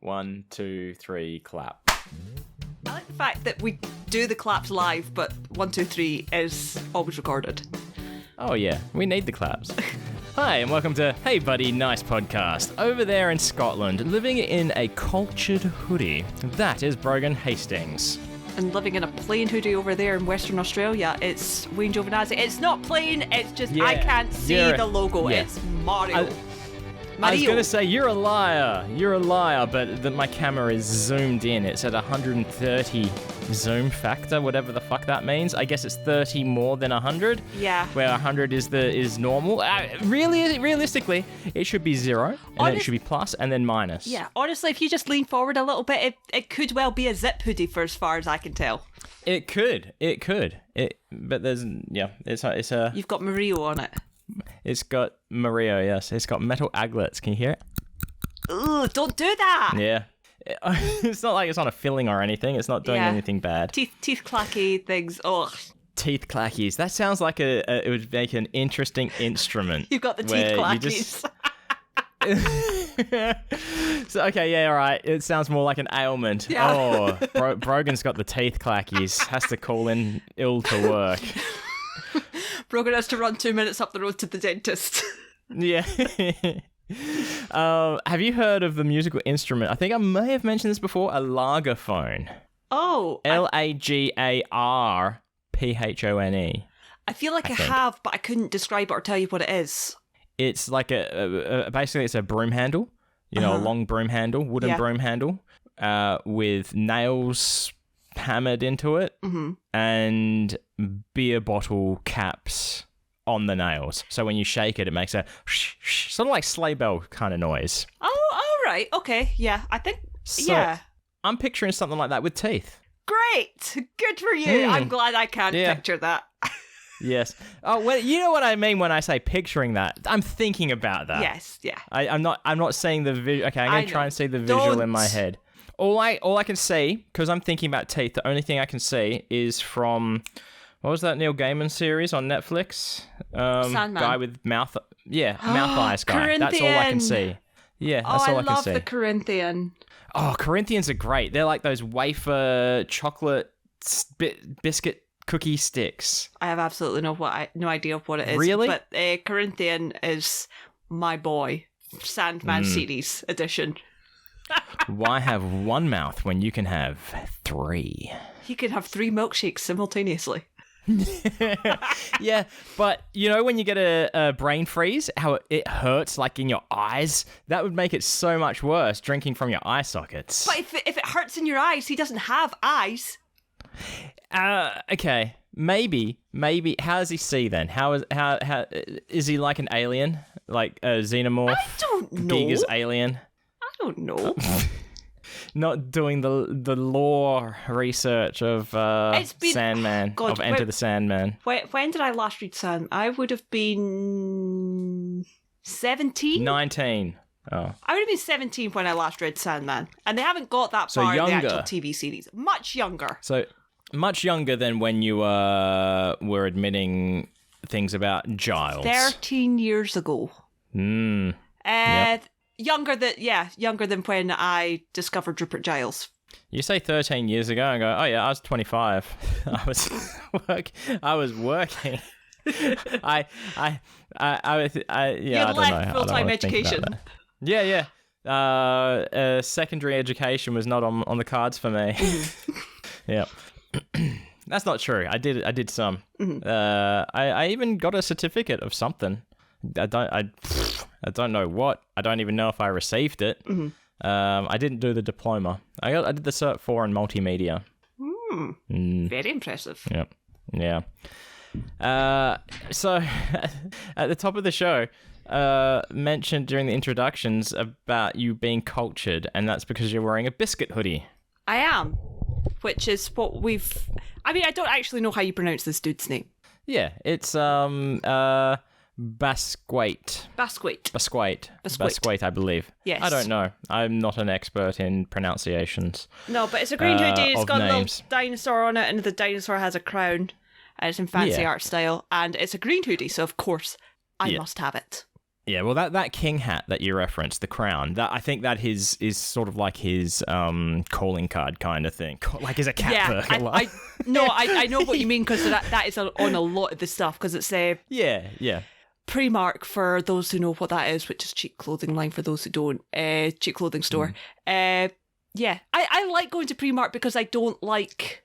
1, 2, 3, clap. I like the fact that we do the claps live, but 1, 2, 3 is always recorded. Oh yeah, we need the claps. Hi, and welcome to Hey Buddy Nice Podcast. Over there in Scotland, living in a cultured hoodie, that is Brogan Hastings. And living in a plain hoodie over there in Western Australia, it's Wayne Giovinazzi. It's not plain, it's just I can't see the logo. Yeah. It's Mario. I was going to say, you're a liar, but my camera is zoomed in. It's at 130 zoom factor, whatever the fuck that means. I guess it's 30 more than 100. Yeah. Where 100 is normal. Realistically, it should be 0, and then it should be plus, and then minus. Yeah, honestly, if you just lean forward a little bit, it could well be a zip hoodie for as far as I can tell. It could. But there's, it's a... You've got Mario on it. It's got Mario, yes. It's got metal aglets. Can you hear it? Ugh, don't do that! Yeah. It's not like it's on a filling or anything. It's not doing anything bad. Teeth clacky things. Ugh. Teeth clackies. That sounds like it would make an interesting instrument. You've got the teeth clackies. So, okay, yeah, all right. It sounds more like an ailment. Yeah. Oh, Brogan's got the teeth clackies. Has to call in ill to work. Brogan has to run 2 minutes up the road to the dentist. Yeah. Have you heard of the musical instrument? I think I may have mentioned this before. A lagerphone. Oh. Lagerphone. I feel like I have, but I couldn't describe it or tell you what it is. It's like basically it's a broom handle. A long broom handle, wooden broom handle, with nails hammered into it, and beer bottle caps on the nails. So when you shake it, it makes a sort of like sleigh bell kind of noise. Oh, all right. Okay. Yeah, I think, I'm picturing something like that with teeth. Great. Good for you. I'm glad I can picture that. Yes. Oh, well, you know what I mean when I say picturing that. I'm thinking about that. Yes, yeah. I'm not saying the visual. Okay, I'm going to try and see the visual in my head. All I can see, because I'm thinking about teeth, the only thing I can see is from, what was that Neil Gaiman series on Netflix? Sandman. Guy with mouth eyes guy. Corinthian. That's all I can see. Yeah, that's all I can see. I love the Corinthian. Oh, Corinthians are great. They're like those wafer chocolate biscuit cookie sticks. I have absolutely no idea what it is. Really? But Corinthian is my boy. Sandman series edition. Why have one mouth when you can have 3? He can have 3 milkshakes simultaneously. Yeah, but when you get a brain freeze, how it hurts like in your eyes, that would make it so much worse, drinking from your eye sockets. But if it hurts in your eyes, he doesn't have eyes. Okay, maybe. How does he see then? How is he like an alien, like a xenomorph? I don't know. Giga's alien. I don't know. Not doing the lore research of Sandman, of Enter the Sandman. When did I last read Sandman? I would have been 17? 19. Oh. I would have been 17 when I last read Sandman. And they haven't got that far in the actual TV series. Much younger. So, much younger than when you were admitting things about Giles. 13 years ago. Yep. Younger than when I discovered Rupert Giles. You say 13 years ago and go, oh yeah, I was 25. I was working. I don't know. Full-time education. Yeah. Secondary education was not on the cards for me. Yeah. That's not true. I did some. I even got a certificate of something. I don't know what. I don't even know if I received it. I didn't do the diploma. I did the Cert 4 in multimedia. Very impressive. Yep. Yeah. So, at the top of the show, mentioned during the introductions about you being cultured, and that's because you're wearing a biscuit hoodie. I am, which is what we've... I mean, I don't actually know how you pronounce this dude's name. Yeah, it's Basquate, I believe. Yes. I don't know. I'm not an expert in pronunciations. No, but it's a green hoodie. It's got names. a little dinosaur on it, and the dinosaur has a crown, and it's in fancy art style, and it's a green hoodie, so of course I must have it. Yeah, well, that king hat that you referenced, the crown, that I think that is sort of like his calling card kind of thing. Like he's a cat burglar. I know what you mean, because that is on a lot of the stuff, because it's Yeah. Primark, for those who know what that is, which is cheap clothing line for those who don't, cheap clothing store. I like going to Primark because I don't like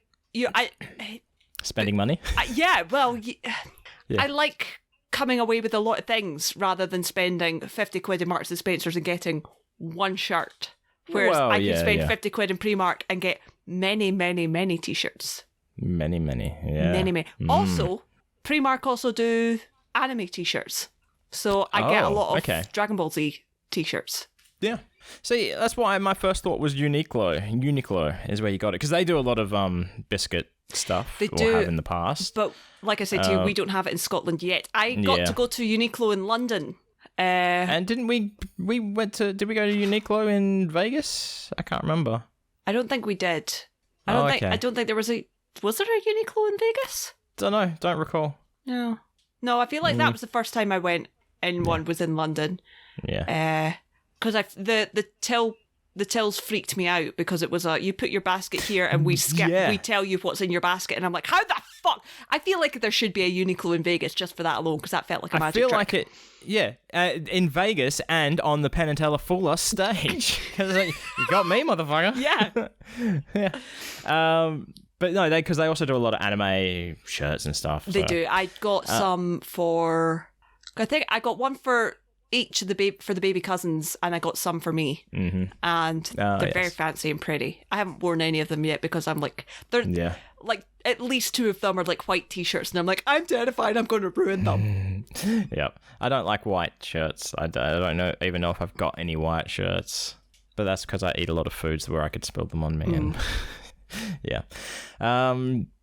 spending money. I like coming away with a lot of things rather than spending 50 quid in Marks and Spencer's and getting one shirt. Whereas I can spend 50 quid in Primark and get many, many, many t-shirts. Many, yeah. Many. Also, Primark also do anime t-shirts. So I get a lot of Dragon Ball Z t-shirts. Yeah. See, that's why my first thought was Uniqlo. Uniqlo is where you got it, because they do a lot of biscuit stuff. They do, have in the past. But like I said to you, we don't have it in Scotland yet. I got to go to Uniqlo in London. And didn't we did we go to Uniqlo in Vegas? I can't remember. I don't think we did. I don't think there was there a Uniqlo in Vegas? Don't know. Don't recall. No, I feel like that was the first time I went in one was in London. Yeah. Because the tills freaked me out, because it was you put your basket here and we tell you what's in your basket, and I'm like, how the fuck? I feel like there should be a Uniqlo in Vegas just for that alone, because that felt like a magic trick. I feel like it, in Vegas and on the Penn and Teller Fuller stage. You got me, motherfucker. Yeah. But no, because they also do a lot of anime shirts and stuff. They do. I got some for. I think I got one for each of the baby cousins, and I got some for me. Mm-hmm. And they're very fancy and pretty. I haven't worn any of them yet because I'm like, they're like, at least two of them are like white t-shirts, and I'm like, I'm terrified I'm going to ruin them. Yep. I don't like white shirts. I don't even know if I've got any white shirts, but that's because I eat a lot of foods where I could spill them on me. And yeah.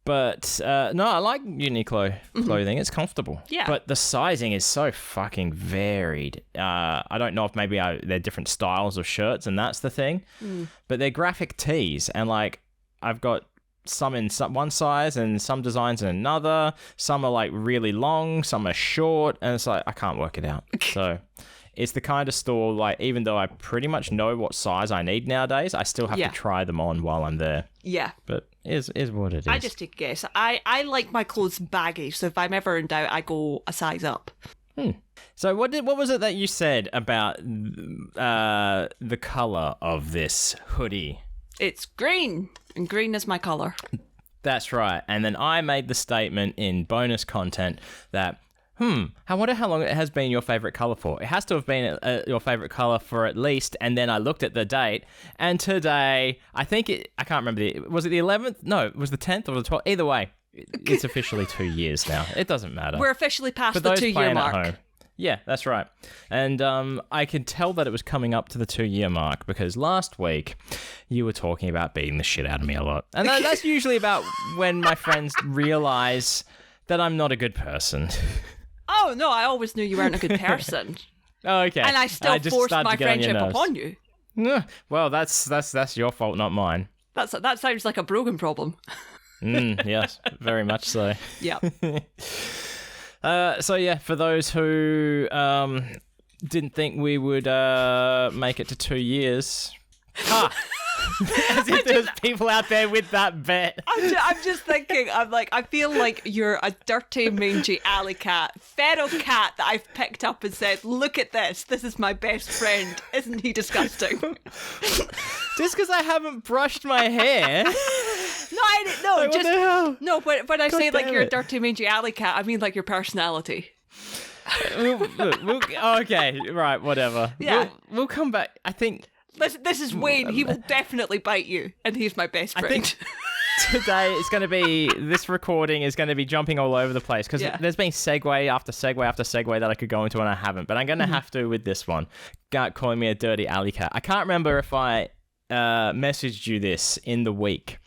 But no, I like Uniqlo clothing. It's comfortable. Yeah. But the sizing is so fucking varied. I don't know if maybe they're different styles of shirts, and that's the thing. But they're graphic tees, and like I've got some in one size and some designs in another. Some are like really long, some are short, and it's like I can't work it out. So it's the kind of store, like, even though I pretty much know what size I need nowadays, I still have to try them on while I'm there. Yeah. But is what it is. I just take a guess. I like my clothes baggy, so if I'm ever in doubt, I go a size up. So what was it that you said about the colour of this hoodie? It's green, and green is my colour. That's right. And then I made the statement in bonus content that I wonder how long it has been your favourite colour for. It has to have been your favourite colour for at least, and then I looked at the date, and today, I can't remember, was it the 11th? No, it was the 10th or the 12th. Either way, it's officially 2 years now. It doesn't matter. We're officially past the 2-year mark. Yeah, that's right. And I could tell that it was coming up to the 2-year mark, because last week you were talking about beating the shit out of me a lot. And that's usually about when my friends realise that I'm not a good person. Oh, no, I always knew you weren't a good person. Oh, okay. And I still forced my friendship upon you. Well, that's your fault, not mine. That sounds like a Brogan problem. Yes, very much so. Yeah. So yeah, for those who didn't think we would make it to 2 years, as if there's people out there with that bet. I'm just thinking, I feel like you're a dirty, mangy alley cat, feral cat that I've picked up and said, look at this is my best friend. Isn't he disgusting? Just because I haven't brushed my hair. When I say like you're a dirty, mangy alley cat, I mean like your personality. Okay, right, whatever. Yeah. We'll come back. I think... This is Wayne. He will definitely bite you, and he's my best friend. I think today it's going to be... This recording is going to be jumping all over the place, because there's been segue after segue after segue that I could go into, and I haven't. But I'm going to have to with this one. Calling me a dirty alley cat. I can't remember if I messaged you this in the week,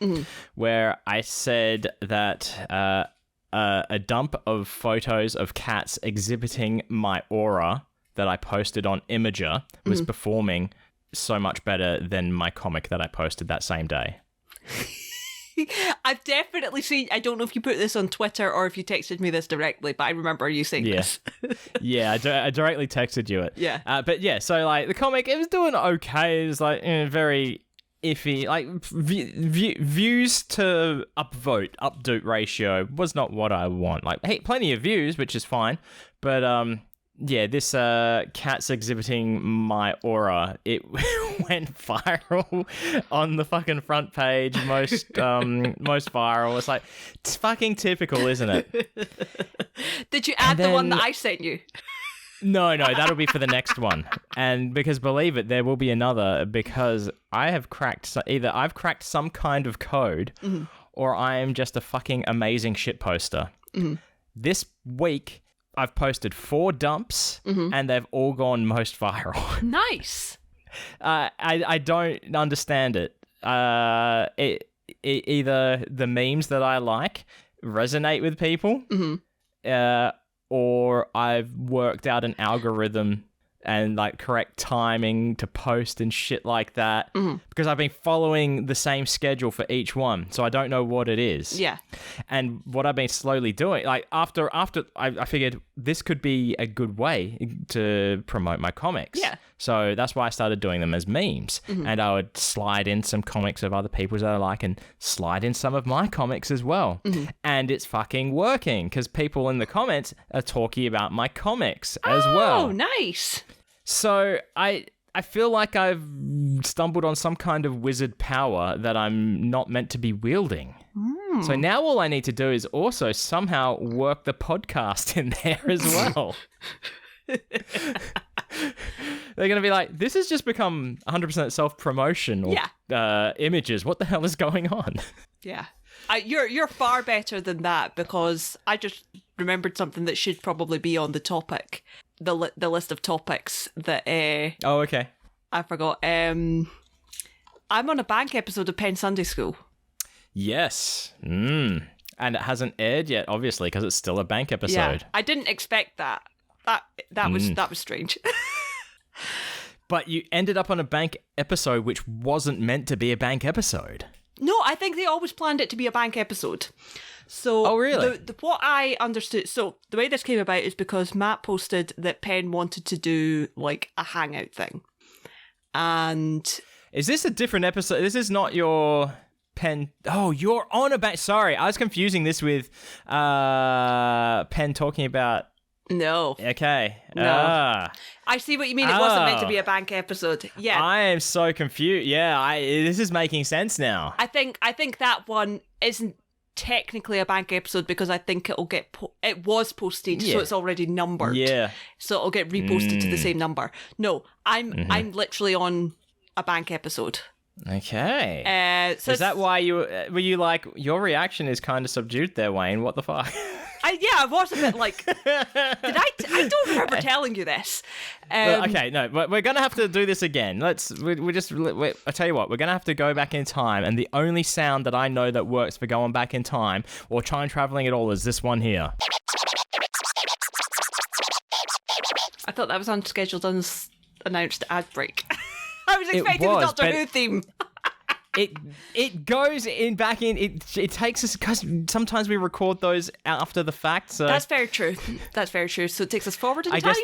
where I said that a dump of photos of cats exhibiting my aura that I posted on Imager was performing so much better than my comic that I posted that same day. I've definitely seen, I don't know if you put this on Twitter or if you texted me this directly, but I remember you saying this. Yeah, I directly texted you it. Yeah. But yeah, so like the comic, it was doing okay. It was like very iffy. Like views to upvote ratio was not what I want. Like, hey, plenty of views, which is fine. But yeah, this cat's exhibiting my aura. It went viral on the fucking front page, most viral. It's like, it's fucking typical, isn't it? Did you add the one that I sent you? No, that'll be for the next one. And because believe it, there will be another, because I have cracked, either I've cracked some kind of code, or I am just a fucking amazing shit poster. This week, I've posted 4 dumps, and they've all gone most viral. Nice. I don't understand it. Either the memes that I like resonate with people, or I've worked out an algorithm and like correct timing to post and shit like that, because I've been following the same schedule for each one, so I don't know what it is. Yeah. And what I've been slowly doing, like after I figured this could be a good way to promote my comics. Yeah. So that's why I started doing them as memes, and I would slide in some comics of other people's that I like and slide in some of my comics as well. And it's fucking working, because people in the comments are talking about my comics as well. Oh, nice. So I feel like I've stumbled on some kind of wizard power that I'm not meant to be wielding. So now all I need to do is also somehow work the podcast in there as well. They're going to be like, this has just become 100% self-promotion or images. What the hell is going on? Yeah. You're far better than that, because I just remembered something that should probably be on the topic, the list of topics that... oh, okay. I forgot. I'm on a bank episode of Penn Sunday School. Yes. And it hasn't aired yet, obviously, because it's still a bank episode. Yeah, I didn't expect that. That was strange. But you ended up on a bank episode which wasn't meant to be a bank episode. No, I think they always planned it to be a bank episode. So, oh, really? What I understood, so the way this came about is because Matt posted that Penn wanted to do like a hangout thing. And is this a different episode? This is not your Penn. Oh, you're on about. Sorry, I was confusing this with Penn talking about. No. Okay. No. I see what you mean. It wasn't meant to be a bank episode. Yeah. I am so confused. Yeah, this is making sense now. I think that one isn't technically a bank episode, because I think it'll get it was posted, so it's already numbered. Yeah. So it'll get reposted to the same number. No, I'm literally on a bank episode. Okay. So is that why were you like, your reaction is kind of subdued there, Wayne? What the fuck? I was a bit like, I don't remember telling you this. Okay, no, but we're going to have to do this again. I tell you what, we're going to have to go back in time, and the only sound that I know that works for going back in time or time traveling at all is this one here. I thought that was unscheduled, unannounced ad break. I was expecting the Doctor Who theme. It goes in back in. It takes us, because sometimes we record those after the fact. So that's very true. That's very true. So it takes us forward in time.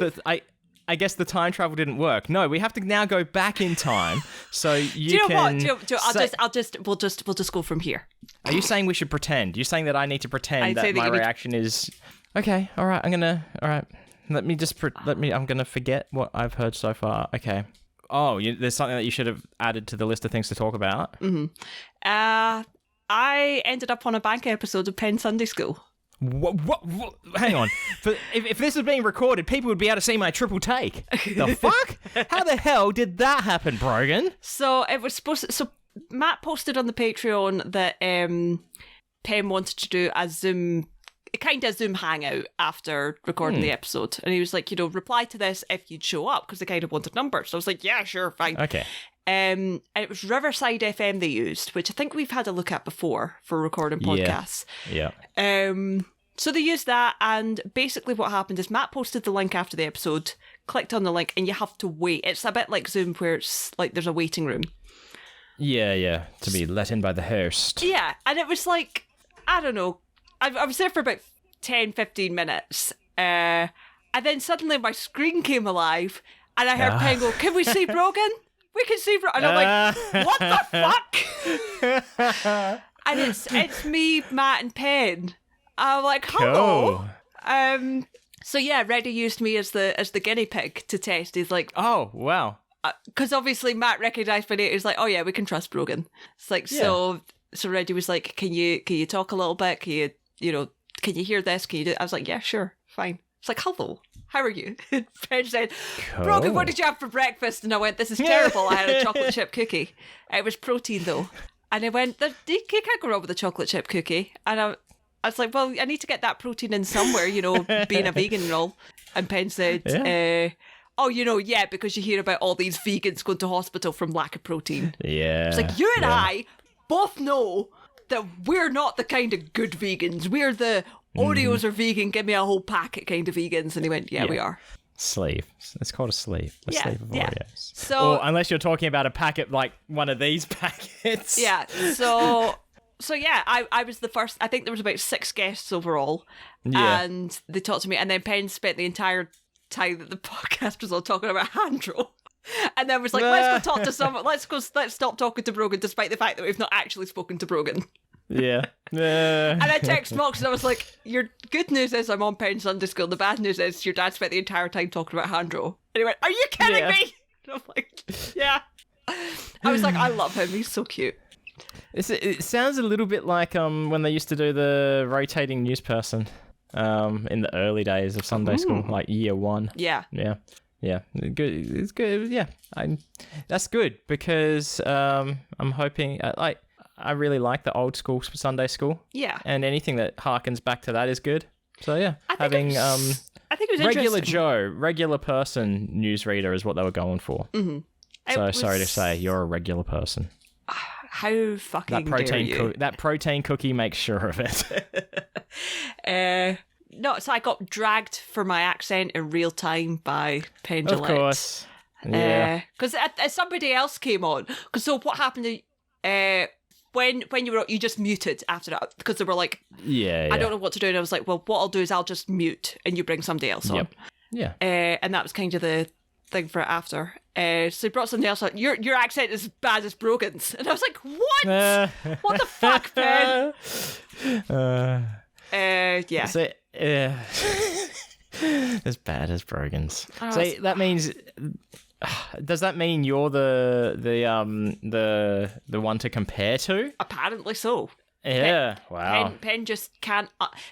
I guess the time travel didn't work. No, we have to now go back in time. So you do you know can. What? We'll just go from here. Are you saying we should pretend? You're saying that I need to pretend that my reaction is okay? All right, all right. I'm gonna forget what I've heard so far. Okay. Oh, there's something that you should have added to the list of things to talk about. I ended up on a bank episode of Penn Sunday School. What? Hang on. If this was being recorded, people would be able to see my triple take. The fuck? How the hell did that happen, Brogan? So it was so Matt posted on the Patreon that Penn wanted to do a Zoom hangout after recording the episode, and he was like, reply to this if you'd show up, because they kind of wanted numbers. So I was like, yeah, sure, fine. Okay. And it was Riverside FM they used, which I think we've had a look at before for recording podcasts. Yeah. So they used that, and basically what happened is Matt posted the link after the episode, clicked on the link, and you have to wait. It's a bit like Zoom, where it's like there's a waiting room. Yeah. To be let in by the host. Yeah, and it was like, I don't know. I was there for about 10, 15 minutes. And then suddenly my screen came alive and I heard Penn go, "Can we see Brogan? We can see Brogan." And I'm like, what the fuck? And it's me, Matt, and Penn. I'm like, hello. Cool. So yeah, Reddy used me as the guinea pig to test. He's like, oh, wow. Because obviously Matt recognised my name. He's like, oh yeah, we can trust Brogan. It's like, so Reddy was like, can you talk a little bit? Can you hear this? Can you do it? I was like, yeah, sure, fine. It's like, hello, how are you? Penn said, cool. Brogan, what did you have for breakfast? And I went, this is terrible. I had a chocolate chip cookie. It was protein though. And I went, you can't go wrong with a chocolate chip cookie. And I was like, well, I need to get that protein in somewhere, being a vegan and all. And Penn said, because you hear about all these vegans going to hospital from lack of protein. Yeah. It's like, you and I both know that we're not the kind of good vegans. We're the Oreos are vegan, give me a whole packet kind of vegans. And he went, yeah. We are. Sleeve. It's called a sleeve. A sleeve of Oreos. So, or unless you're talking about a packet like one of these packets. Yeah. So yeah, I was the first. I think there was about 6 guests overall. Yeah. And they talked to me. And then Penn spent the entire time that the podcast was all talking about Handro. And then was like, let's go talk to someone. Let's stop talking to Brogan, despite the fact that we've not actually spoken to Brogan. Yeah. And I text Mox and I was like, your good news is I'm on Penn Sunday School. The bad news is your dad spent the entire time talking about Handro. And he went, are you kidding me? And I'm like, yeah. I was like, I love him. He's so cute. It sounds a little bit like when they used to do the rotating news person in the early days of Sunday school, like year 1. Yeah. Yeah, good. It's good. Yeah, that's good because I'm hoping I really like the old school Sunday school. Yeah, and anything that harkens back to that is good. So yeah, I think it was regular person newsreader is what they were going for. Mm-hmm. So sorry to say, you're a regular person. How fucking dare you? That protein cookie makes sure of it. No, so I got dragged for my accent in real time by Penn Jillette. Of course. Yeah. Because somebody else came on. So what happened when you just muted after that? Because they were like, I don't know what to do. And I was like, well, what I'll do is I'll just mute and you bring somebody else on. Yeah. And that was kind of the thing for it after. So he brought somebody else on. Your accent is as bad as Brogan's. And I was like, what? What the fuck, Penn? Yeah. So, as bad as Brogan's. So that means. Does that mean you're the one to compare to? Apparently so. Yeah. Wow. Penn just can't.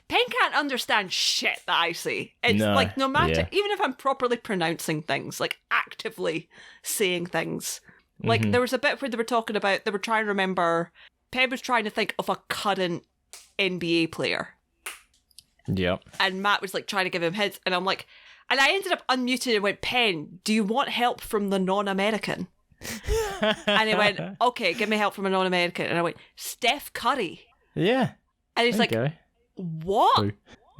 Penn can't understand shit that I say. It's like no matter, even if I'm properly pronouncing things, like actively saying things. Like there was a bit where they were talking about. They were trying to remember. Penn was trying to think of a current NBA player. Yep. And Matt was like trying to give him hints, and I'm like, and I ended up unmuted and went, Penn, do you want help from the non-American? And he went, okay, give me help from a non-American. And I went, Steph Curry. Yeah. And he's like, what?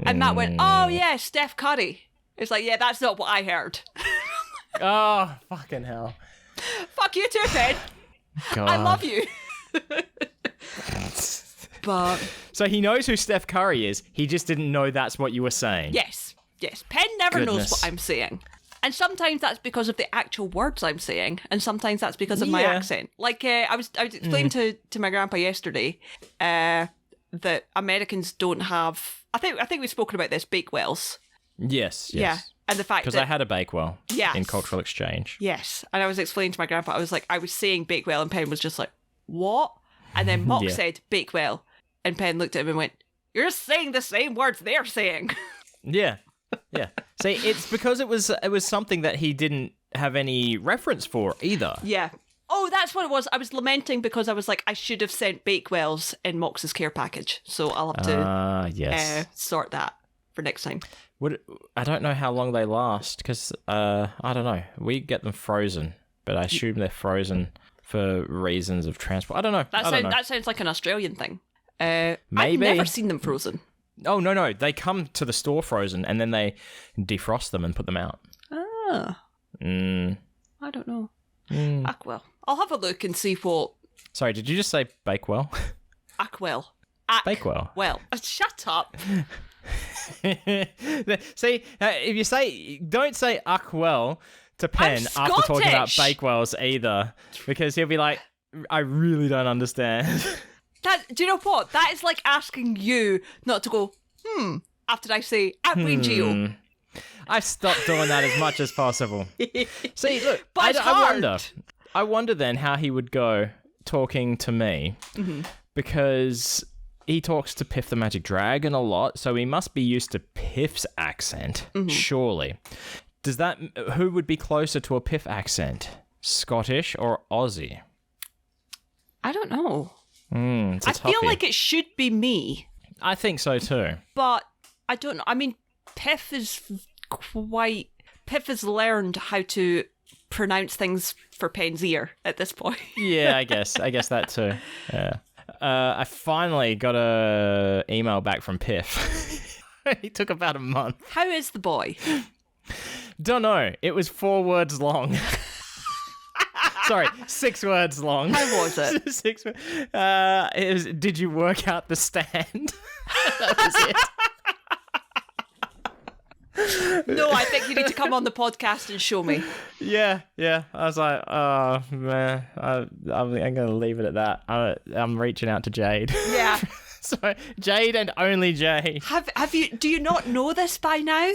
And Matt went, oh yeah, Steph Curry. It's like, yeah, that's not what I heard. Oh, fucking hell. Fuck you too, Penn. God. I love you. But so he knows who Steph Curry is. He just didn't know that's what you were saying. Yes. Penn never knows what I'm saying. And sometimes that's because of the actual words I'm saying, and sometimes that's because of my accent. Like I was explaining to my grandpa yesterday that Americans don't have. I think we've spoken about this, Bakewells. Yes. Yeah. And the fact that... Because I had a Bakewell in cultural exchange. Yes. And I was explaining to my grandpa, I was saying Bakewell, and Penn was just like, what? And then Mock said Bakewell, and Penn looked at him and went, you're saying the same words they're saying. Yeah. Yeah. See, it's because it was something that he didn't have any reference for either. Yeah. Oh, that's what it was. I was lamenting because I was like, I should have sent Bakewells in Mox's care package. So I'll have to sort that for next time. I don't know how long they last because I don't know. We get them frozen, but I assume they're frozen for reasons of transport. I don't know. That sounds like an Australian thing. Maybe. I've never seen them frozen. Oh, no. They come to the store frozen and then they defrost them and put them out. Ah. I don't know. Well, I'll have a look and see what Sorry, did you just say Bakewell? Ackwell. Bakewell. Well, shut up. See, if you say, don't say Ackwell to Penn after talking about Bakewells either, because he'll be like, I really don't understand. Do you know what? That is like asking you not to go, after I say, Geo. I've stopped doing that as much as possible. See, look, but I wonder then how he would go talking to me, because he talks to Piff the Magic Dragon a lot, so he must be used to Piff's accent, surely. Who would be closer to a Piff accent? Scottish or Aussie? I don't know. I feel like it should be me. I think so too. But I don't know. I mean, Piff has learned how to pronounce things for Penn's ear at this point. Yeah, I guess that too. Yeah. I finally got a email back from Piff. It took about a month. How is the boy? Don't know. It was 4 words long. Sorry, 6 words long. How was it? 6 words. It was, did you work out the stand? That was it. No, I think you need to come on the podcast and show me. Yeah. I was like, oh, man, I'm going to leave it at that. I'm reaching out to Jade. Yeah. So, Jade and only Jade. Do you not know this by now?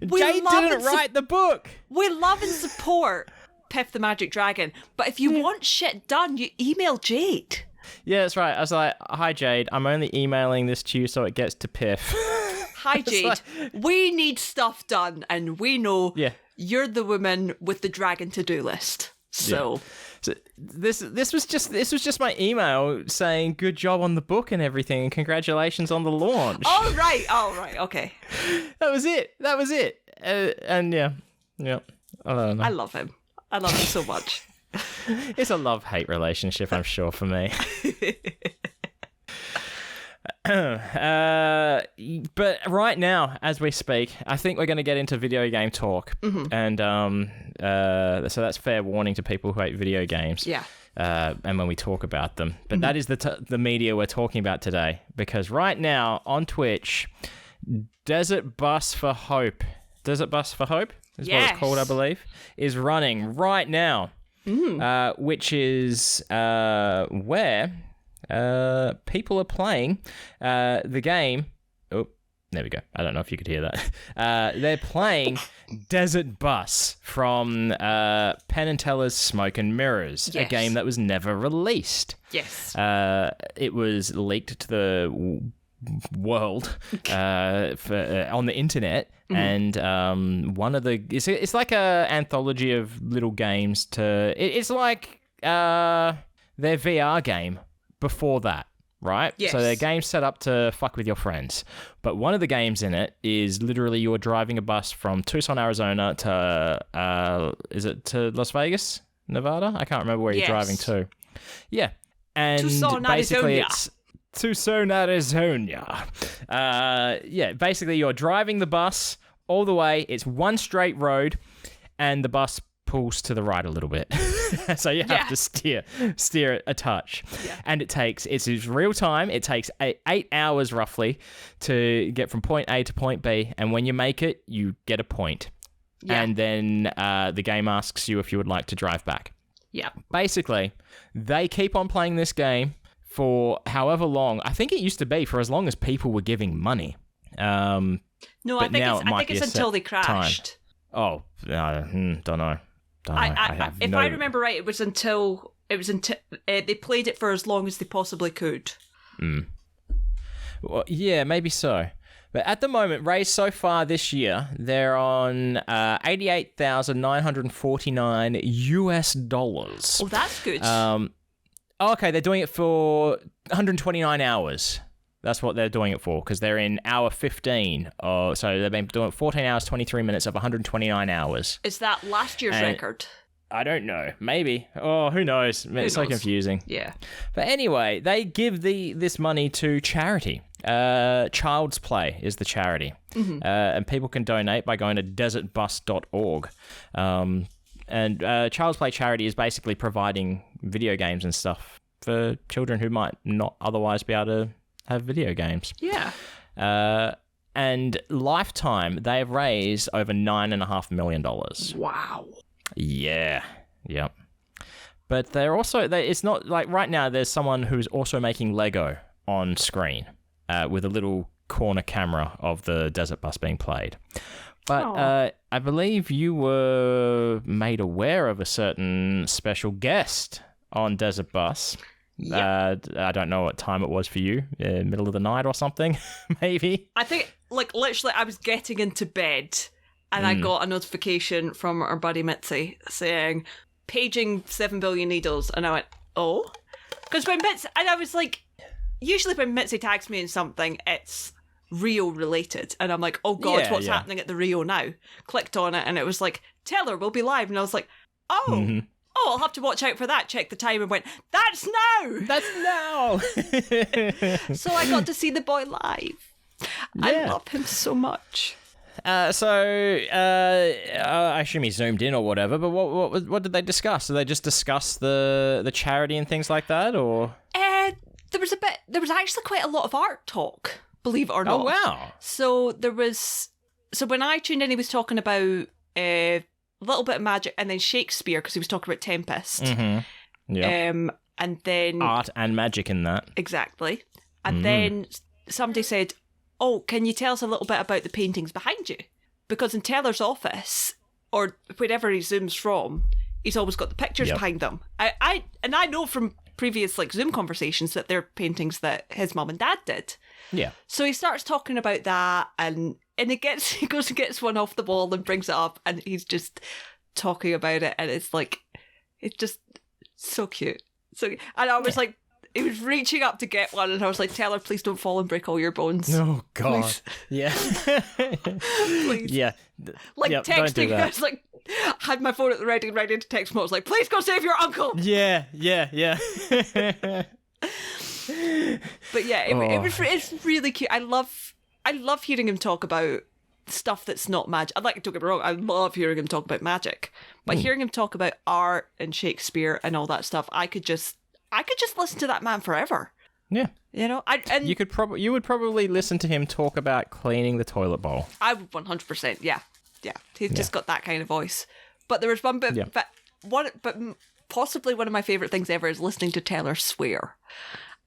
Jade didn't write the book. We love and support Piff the Magic Dragon, but if you want shit done, you email Jade. Yeah, that's right. I was like, hi, Jade, I'm only emailing this to you so it gets to Piff. Hi, Jade. We need stuff done, and we know you're the woman with the dragon to-do list. So this was just my email saying good job on the book and everything, and congratulations on the launch. All right, okay. That was it. And yeah, I don't know. I love him so much. It's a love-hate relationship, I'm sure, for me. But right now, as we speak, I think we're going to get into video game talk, and so that's fair warning to people who hate video games. Yeah. And when we talk about them, but that is the media we're talking about today, because right now on Twitch, Desert Bus for Hope is what it's called, I believe, is running right now, which is where people are playing the game. Oh, there we go. I don't know if you could hear that. They're playing Desert Bus from Penn and Teller's Smoke and Mirrors, a game that was never released. Yes. It was leaked to the world on the internet, and one of the it's like a anthology of little games it's like their VR game before that, right? Yes. So their game's set up to fuck with your friends, but one of the games in it is literally you're driving a bus from Tucson, Arizona to to Las Vegas, Nevada? I can't remember where you're driving to. Yeah. And Tucson, basically Arizona. it's Tucson, Arizona. Basically you're driving the bus all the way. It's one straight road, and the bus pulls to the right a little bit. So you have to steer it a touch. Yeah. And it's real time. It takes 8 hours roughly to get from point A to point B. And when you make it, you get a point. Yeah. And then the game asks you if you would like to drive back. Yeah. Basically, they keep on playing this game for however long. I think it used to be for as long as people were giving money. No, I think it's until they crashed. Time. Oh, don't know. If I remember right, it was until they played it for as long as they possibly could. Well, yeah, maybe so. But at the moment, raised so far this year, they're on $88,949 US. Oh, that's good. Okay, they're doing it for 129 hours. That's what they're doing it for, because they're in hour 15. So they've been doing 14 hours, 23 minutes of 129 hours. Is that last year's record? I don't know. Maybe. Oh, who knows? It's so confusing. Yeah. But anyway, they give this money to charity. Child's Play is the charity. And people can donate by going to desertbus.org. And Child's Play charity is basically providing video games and stuff for children who might not otherwise be able to have video games. Yeah. And lifetime, they have raised over $9.5 million. Wow. Yeah. Yep. But they're also, it's not like right now there's someone who's also making Lego on screen with a little corner camera of the desert bus being played. But I believe you were made aware of a certain special guest on Desert Bus. Yep. I don't know what time it was for you, middle of the night or something, maybe. I think, like, literally, I was getting into bed and I got a notification from our buddy Mitzi saying, paging 7 billion needles. And I went, oh? Because when Mitzi, and I was like, usually when Mitzi tags me in something, it's Rio related. And I'm like, oh God, what's happening at the Rio now? Clicked on it and it was like, tell her we'll be live. And I was like, oh. Mm-hmm. Oh, I'll have to watch out for that. Check the time and went, that's now! That's now! So I got to see the boy live. Yeah. I love him so much. I assume he zoomed in or whatever, but what did they discuss? Did they just discuss the charity and things like that, or? There was actually quite a lot of art talk, believe it or not. Oh, wow. So when I tuned in, he was talking about a little bit of magic and then Shakespeare, because he was talking about Tempest. Mm-hmm. Yeah. And then art and magic in that. Exactly. And then somebody said, oh, can you tell us a little bit about the paintings behind you? Because in Teller's office, or wherever he zooms from, he's always got the pictures behind them. I know from previous like Zoom conversations that they're paintings that his mum and dad did. Yeah. So he starts talking about that, and he goes and gets one off the wall and brings it up, and he's just talking about it, and it's like, it's just so cute. So, and I was like, he was reaching up to get one, and I was like, tell her, please don't fall and break all your bones. Oh, God. Please. Yeah. Please. Yeah. Like, texting, I was like, had my phone at the ready to text mode. I was like, please go save your uncle. Yeah. But yeah, it's really cute. I love hearing him talk about stuff that's not magic. I'd like to get me wrong, I love hearing him talk about magic. But hearing him talk about art and Shakespeare and all that stuff, I could just listen to that man forever. Yeah. You know, you would probably listen to him talk about cleaning the toilet bowl. I would 100%. Yeah. He's just got that kind of voice. But there was one bit, but possibly one of my favorite things ever is listening to Teller swear.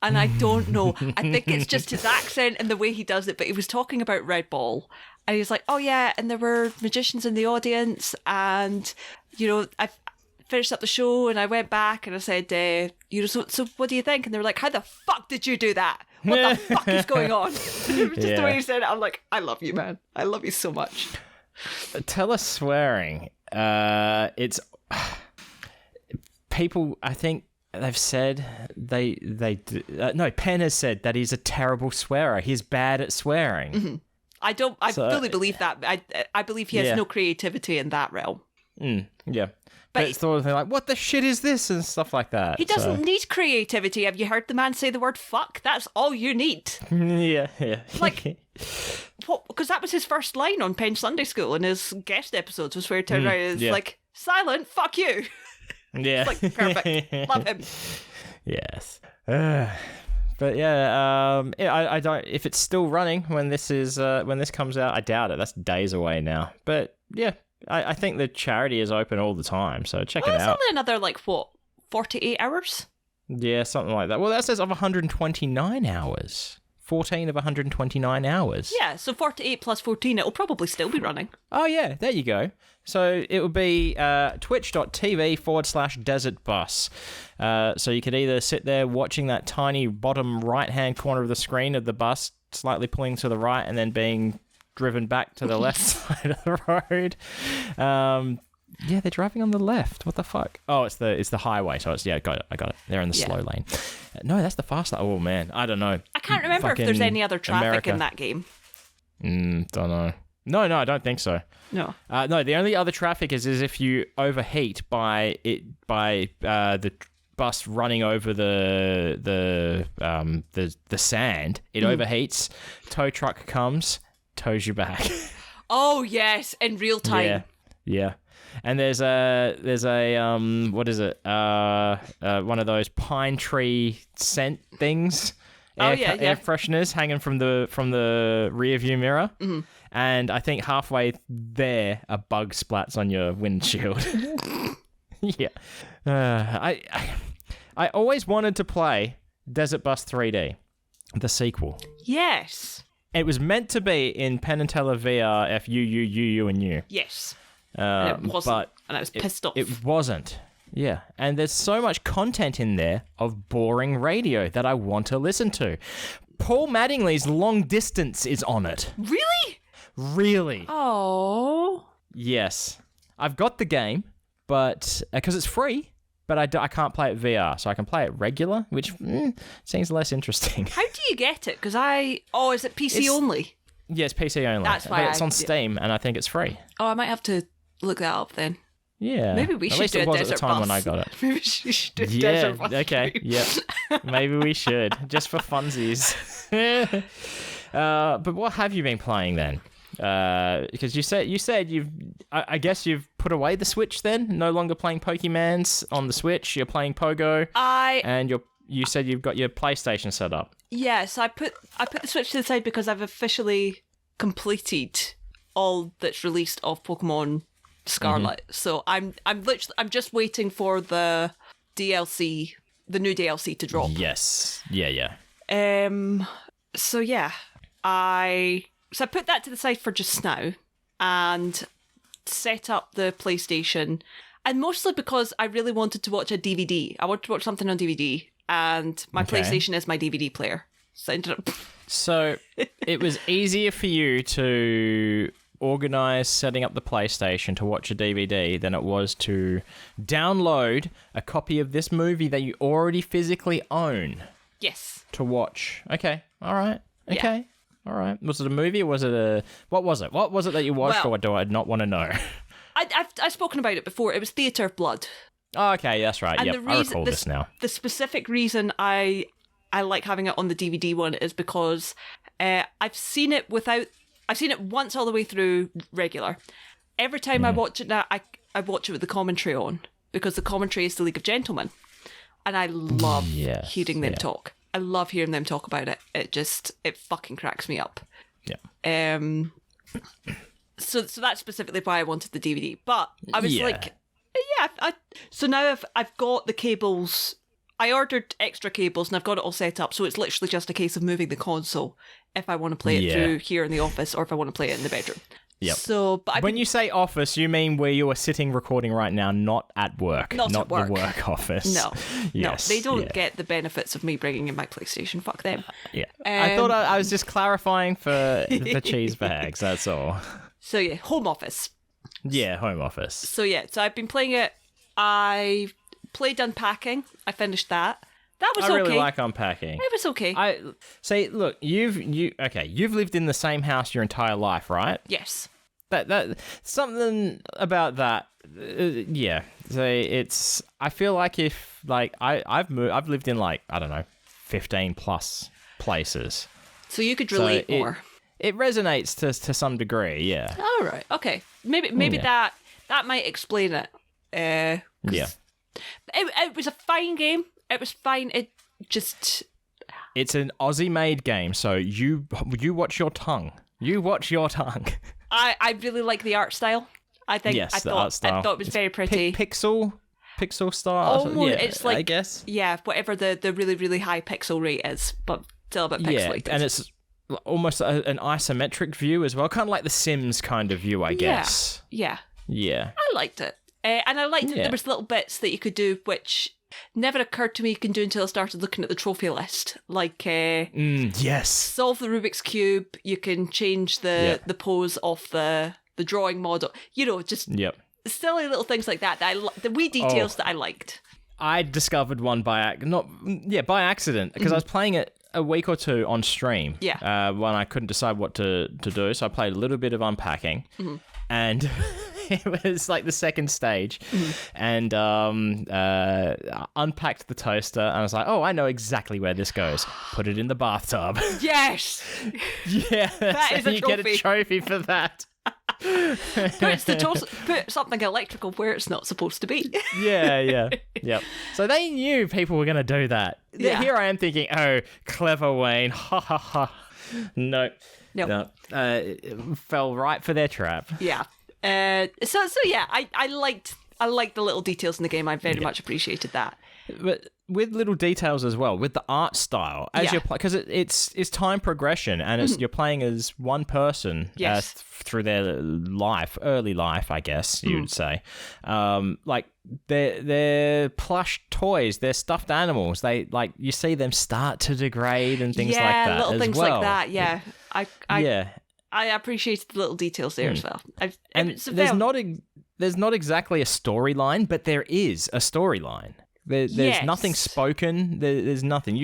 And I don't know. I think it's just his accent and the way he does it. But he was talking about Red Ball, and he was like, "Oh yeah, and there were magicians in the audience, and I finished up the show, and I went back and I said, so what do you think?" And they were like, "How the fuck did you do that? What the fuck is going on?" It was just the way he said it. I'm like, I love you, man. I love you so much. Teller swearing. It's people. I think. They've said Penn has said that he's a terrible swearer. He's bad at swearing. Mm-hmm. I fully believe that. I believe he has no creativity in that realm. Yeah. But it's sort of like, what the shit is this? And stuff like that. He doesn't need creativity. Have you heard the man say the word fuck? That's all you need. Yeah. Like, what? Because that was his first line on Penn Sunday School in his guest episodes, was where he turned around and was like, silent, fuck you. Yeah. It's like, perfect. Love him. Yes. But yeah, I don't. If it's still running when this comes out, I doubt it. That's days away now. But yeah, I think the charity is open all the time, so check it out. It's only another 48 hours. Yeah, something like that. Well, that says of 129 hours. 14 of 129 hours. Yeah, so 48 plus 14, it'll probably still be running. Oh, yeah, there you go. So it would be twitch.tv/desertbus. So you could either sit there watching that tiny bottom right-hand corner of the screen of the bus slightly pulling to the right and then being driven back to the left side of the road. Yeah, they're driving on the left. What the fuck? Oh, it's the highway. So I got it. They're in the slow lane. No, that's the fast lane. Oh man, I don't know. I can't remember if there's any other traffic in that game. Don't know. No, I don't think so. No. No, the only other traffic is if you overheat by the bus running over the sand. It overheats. Tow truck comes, tows you back. Oh yes, in real time. Yeah. And there's a what is it? One of those pine tree scent things. Air fresheners hanging from the rear view mirror. Mm-hmm. And I think halfway there, a bug splats on your windshield. Yeah. I always wanted to play Desert Bus 3D, the sequel. Yes. It was meant to be in Penn and Teller VR FU, and U. Yes. And it wasn't. And I was pissed off. It wasn't. Yeah. And there's so much content in there of boring radio that I want to listen to. Paul Mattingly's Long Distance is on it. Really? Really. Oh. Yes. I've got the game, but because it's free, but I can't play it VR, so I can play it regular, which seems less interesting. How do you get it? Because is it PC only? Yeah, it's PC only. That's why but it's on Steam, and I think it's free. Oh, I might have to look that up then. Yeah. Maybe we should do a Desert Bus. At least it was at the time when I got it. Maybe we should do a Desert Bus. Okay. Yep. Maybe we should, just for funsies. But what have you been playing then? Because you said you've, I guess you've put away the Switch then? No longer playing Pokemans on the Switch. You're playing Pogo. And you said you've got your PlayStation set up. Yes, I put the Switch to the side because I've officially completed all that's released of Pokemon Scarlet. Mm-hmm. So I'm just waiting for the DLC, the new DLC to drop. Yes. Yeah. So yeah, I put that to the side for just now and set up the PlayStation, and mostly because I really wanted to watch a DVD. I wanted to watch something on DVD, and my PlayStation is my DVD player. So I ended up. So it was easier for you to organize setting up the PlayStation to watch a DVD than it was to download a copy of this movie that you already physically own. Yes. To watch. Okay. All right. Okay. Yeah. All right. Was it a movie or was it a... What was it? What was it that you watched, or do I not want to know? I've spoken about it before. It was Theatre of Blood. Oh, okay. That's right. Yep. I recall this now. The specific reason I like having it on the DVD one is because I've seen it once all the way through regular. Every time I watch it now, I watch it with the commentary on, because the commentary is the League of Gentlemen. And I love hearing them talk. I love hearing them talk about it. It fucking cracks me up. Yeah. So that's specifically why I wanted the DVD. But I was so now I've got the cables. I ordered extra cables and I've got it all set up. So it's literally just a case of moving the console if I want to play it through here in the office, or if I want to play it in the bedroom. Yep. So, but when you say office, you mean where you are sitting recording right now, not at work. Not at work. The work office. No. Yes. No, they don't get the benefits of me bringing in my PlayStation. Fuck them. Yeah. I thought I was just clarifying for the cheese bags, that's all. So yeah, home office. Yeah, home office. So yeah, so I've been playing it. I played Unpacking. I finished that. That was okay. I really like Unpacking. It was okay. I see. Look, you've lived in the same house your entire life, right? Yes. That something about that. Yeah. So it's. I feel like if I've lived in I don't know, 15 plus places. So you could relate more. It resonates to some degree. Yeah. All right. Okay. Maybe that might explain it. Yeah. It was a fine game. It was fine. It's an Aussie-made game, so you watch your tongue. You watch your tongue. I really like the art style. I thought it was very pretty. Pixel style. Oh, yeah, it's like, I guess. Yeah, whatever the really, really high pixel rate is, but still a bit pixelated. Yeah, and it's almost an isometric view as well, kind of like the Sims kind of view, I guess. Yeah. Yeah. I liked it. And I liked that there was little bits that you could do which never occurred to me you can do until I started looking at the trophy list. Like, yes, solve the Rubik's Cube. You can change the pose of the drawing model. You know, just silly little things like that. The wee details that I liked. I discovered one by accident because I was playing it a week or two on stream. Yeah. When I couldn't decide what to do, so I played a little bit of Unpacking, and. It was like the second stage, and unpacked the toaster, and I was like, "Oh, I know exactly where this goes. Put it in the bathtub." Yes. Yeah, that is a you trophy. get a trophy for that. Put something electrical where it's not supposed to be. Yeah. So they knew people were going to do that. Yeah. Here I am thinking, oh, clever Wayne. Ha ha ha. No. Fell right for their trap. Yeah. So yeah, I liked the little details in the game. I very much appreciated that. But with little details as well, with the art style, as you're playing, because it's time progression, and you're playing as one person through their early life, I guess you would say. Like they're plush toys, they're stuffed animals. They you see them start to degrade and things like that. Yeah, little things like that. Yeah, I appreciated the little details there as well. There's not exactly a storyline, but there is a storyline. There's nothing spoken. There's nothing.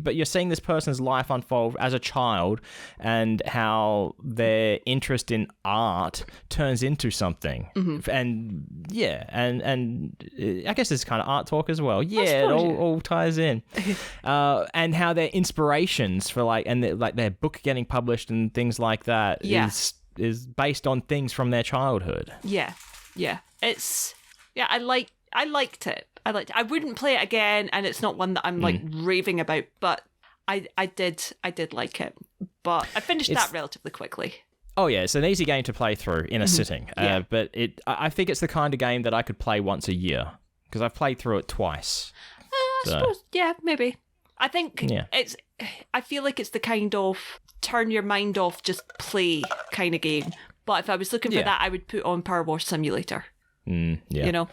But you're seeing this person's life unfold as a child, and how their interest in art turns into something. And I guess it's kind of art talk as well. Yeah, it all ties in. And how their inspirations for their book getting published and things like that is based on things from their childhood. Yeah. I liked it. I wouldn't play it again, and it's not one that I'm raving about, but I did like it. But I finished that relatively quickly. Oh yeah, it's an easy game to play through in a sitting. But I think it's the kind of game that I could play once a year, because I've played through it twice. I suppose, maybe. I think I feel like it's the kind of turn your mind off, just play kind of game. But if I was looking for that, I would put on Power Wash Simulator. You know.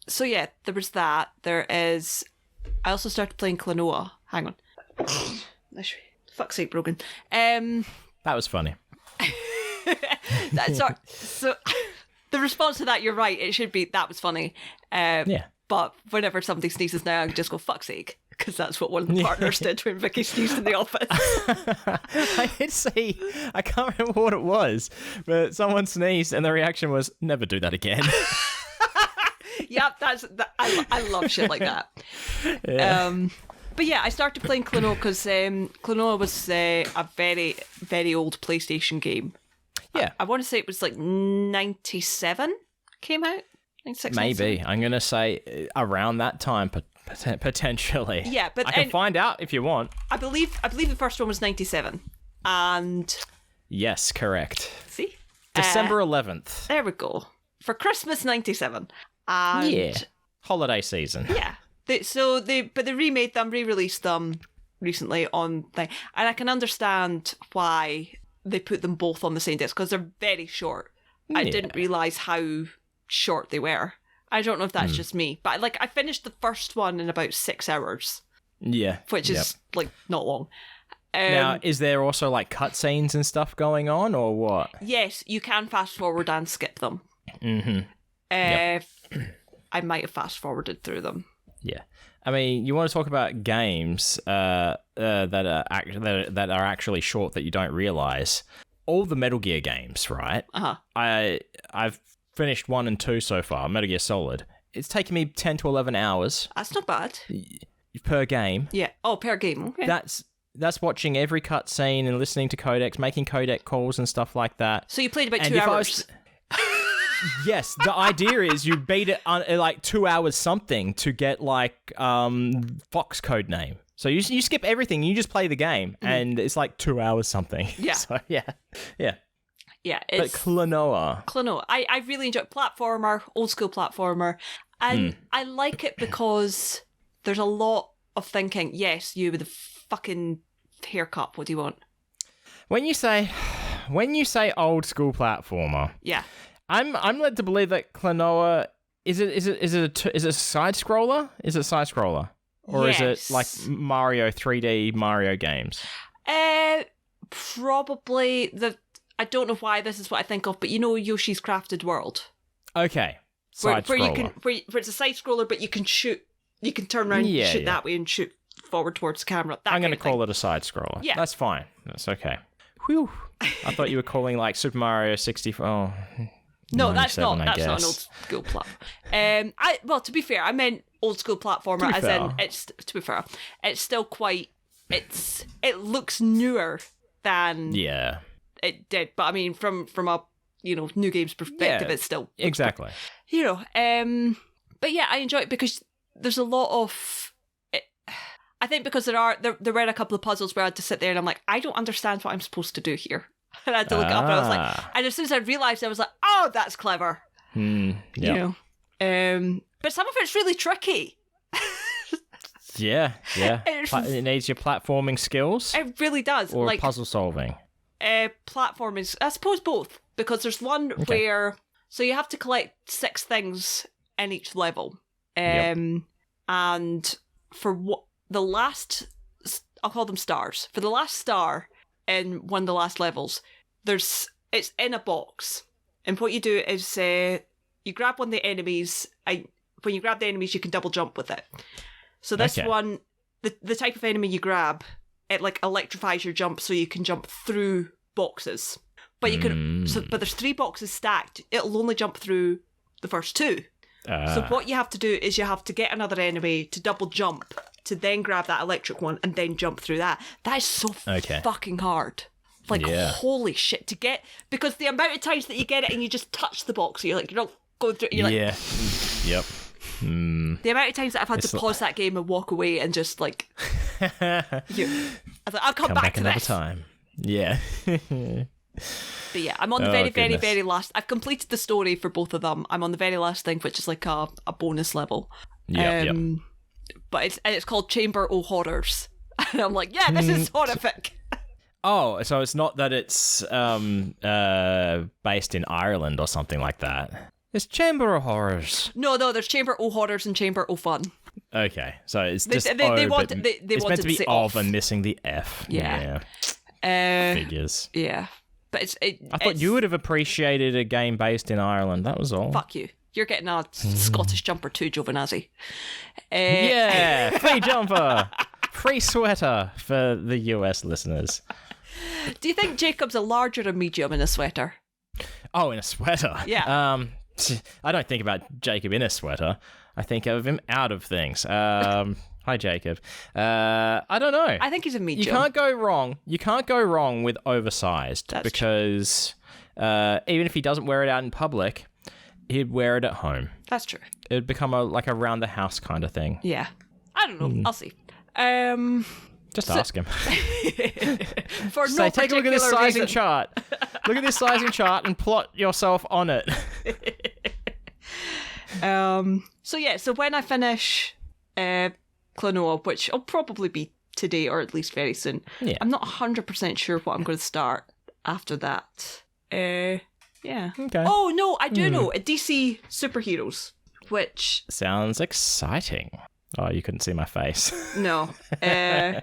So yeah, there was that. There is. I also started playing Klonoa. Hang on. Fuck's sake, Brogan. That was funny. Sorry. So the response to that, you're right. It should be that was funny. But whenever somebody sneezes now, I just go fuck's sake, because that's what one of the partners did when Vicky sneezed in the office. I did see. I can't remember what it was, but someone sneezed, and the reaction was, "Never do that again." Yep, I love shit like that. Yeah. But yeah, I started playing Klonoa because Klonoa was a very, very old PlayStation game. Yeah. I want to say it was like 97 came out. 96, maybe. I'm going to say around that time, potentially. Yeah, but I can find out if you want. I believe the first one was 97. And... Yes, correct. See? December 11th. There we go. For Christmas 97. And holiday season. Yeah. But they remade them, re-released them recently on thing, and I can understand why they put them both on the same disc, because they're very short. I didn't realise how short they were. I don't know if that's just me, but I finished the first one in about 6 hours. Yeah. Which is not long. Now, is there also cutscenes and stuff going on, or what? Yes, you can fast forward and skip them. I might have fast forwarded through them. Yeah, I mean, you want to talk about games that are actually short that you don't realize. All the Metal Gear games, right? I've finished 1 and 2 so far. Metal Gear Solid. It's taken me 10 to 11 hours. That's not bad. Per game. Yeah. Oh, per game. Okay. That's watching every cutscene and listening to codecs, making codec calls and stuff like that. So you played about 2 hours. Yes, the idea is you beat it on 2 hours something to get Fox code name. So you skip everything, you just play the game, and it's 2 hours something. Yeah. So yeah. It's but Klonoa, I really enjoy platformer, old school platformer, and I like it because there's a lot of thinking. Yes, you with the fucking haircut. What do you want? When you say old school platformer, yeah. I'm led to believe that Klonoa is it a side scroller? Is it side scroller, or is it like Mario 3D Mario games? Probably I don't know why this is what I think of, but Yoshi's Crafted World. Okay, where it's a side scroller, but you can shoot. You can turn around, and shoot that way, and shoot forward towards the camera. I'm going to call it a side scroller. Yeah, that's fine. That's okay. Whew. I thought you were calling Super Mario 64. Oh. No, that's not an old school platform. To be fair, I meant old school platformer it's still quite it looks newer than it did. But I mean, from a new games perspective, it's still exactly. But yeah, I enjoy it because there's a lot of. I think because there were a couple of puzzles where I had to sit there and I'm like, I don't understand what I'm supposed to do here, and I had to look it up, and I was like, and as soon as I realised, I was like, oh, that's clever. Yeah. But some of it's really tricky. Yeah. It needs your platforming skills. It really does. Or puzzle solving. Platforming, I suppose both, because there's one where so you have to collect 6 things in each level, and for the last, I'll call them stars. For the last star in one of the last levels, it's in a box, and what you do is you grab one of the enemies. When you grab the enemies, you can double jump with it. So this one, the type of enemy you grab, it like electrifies your jump, so you can jump through boxes. But you can, but there's 3 boxes stacked. It'll only jump through the first 2. So what you have to do is you have to get another enemy to double jump to then grab that electric one and then jump through that. That is so fucking hard. Like, holy shit, to get, because the amount of times that you get it and you just touch the box, you're not going through, you're like... Yep. The amount of times that I've had to pause that game and walk away and just like... I was like, I'll come back to another this. time. Yeah. But yeah, I'm on the very last... I've completed the story for both of them. I'm on the very last thing, which is like a bonus level. Yep. But it's called Chamber o' Horrors. And I'm like, yeah, this is horrific. Oh, so it's not that it's based in Ireland or something like that. It's Chamber of Horrors. No, there's Chamber o' Horrors and Chamber o' Fun. Okay, so it's just it's meant to be of and missing the F. Yeah. Figures. Yeah. But I thought you would have appreciated a game based in Ireland, that was all. Fuck you. You're getting a Scottish jumper too, Giovanazzi. Yeah, free jumper. Free sweater for the US listeners. Do you think Jacob's a large or a medium in a sweater? Oh, in a sweater? Yeah. I don't think about Jacob in a sweater. I think of him out of things. Hi, Jacob. I don't know. I think he's a medium. You can't go wrong. You can't go wrong with oversized. That's because even if he doesn't wear it out in public, he'd wear it at home. That's true. It would become a around the house kind of thing. Yeah. I don't know. I'll see. Just ask him. For no take a look at this sizing chart. Look at this sizing chart and plot yourself on it. So when I finish Klonoa, which will probably be today or at least very soon, I'm not 100% sure what I'm going to start after that. Yeah. Okay. Oh, no, I do know. A DC Superheroes, which... Sounds exciting. Oh, you couldn't see my face. No. I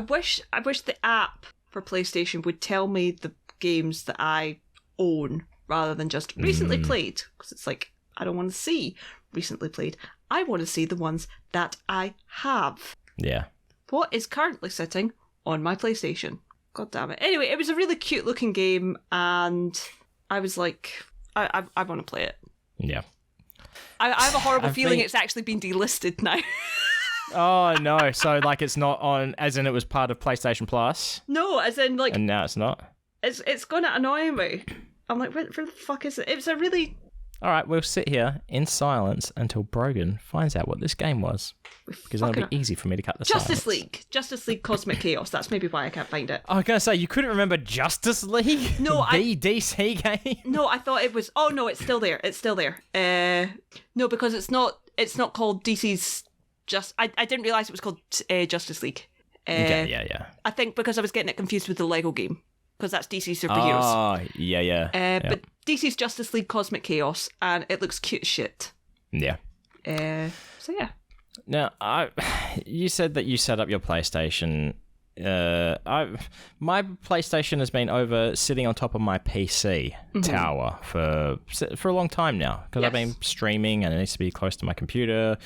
wish the app for PlayStation would tell me the games that I own rather than just recently played, because it's like, I don't want to see recently played. I want to see the ones that I have. Yeah. What is currently sitting on my PlayStation? God damn it. Anyway, it was a really cute looking game, and I was like, I want to play it. Yeah. I have a horrible feeling it's actually been delisted now. Oh, no. So, like, it's not on, as in it was part of PlayStation Plus? No, as in, like... And now it's not? It's going to annoy me. I'm like, where the fuck is it? It was a really... All right, we'll sit here in silence until Brogan finds out what this game was. Because that'll be easy for me to cut the Justice silence. Justice League Cosmic Chaos. That's maybe why I can't find it. I was going to say, you couldn't remember Justice League? No, the DC game? No, I thought it was... Oh, no, it's still there. It's still there. No, because it's not called DC's... I didn't realise it was called Justice League. Okay, yeah. I think because I was getting it confused with the Lego game. Because that's DC Superheroes. Oh, yeah. But DC's Justice League Cosmic Chaos, and it looks cute as shit. Yeah. So yeah. Now, you said that you set up your PlayStation. My PlayStation has been sitting on top of my PC tower for a long time now, because I've been streaming and it needs to be close to my computer,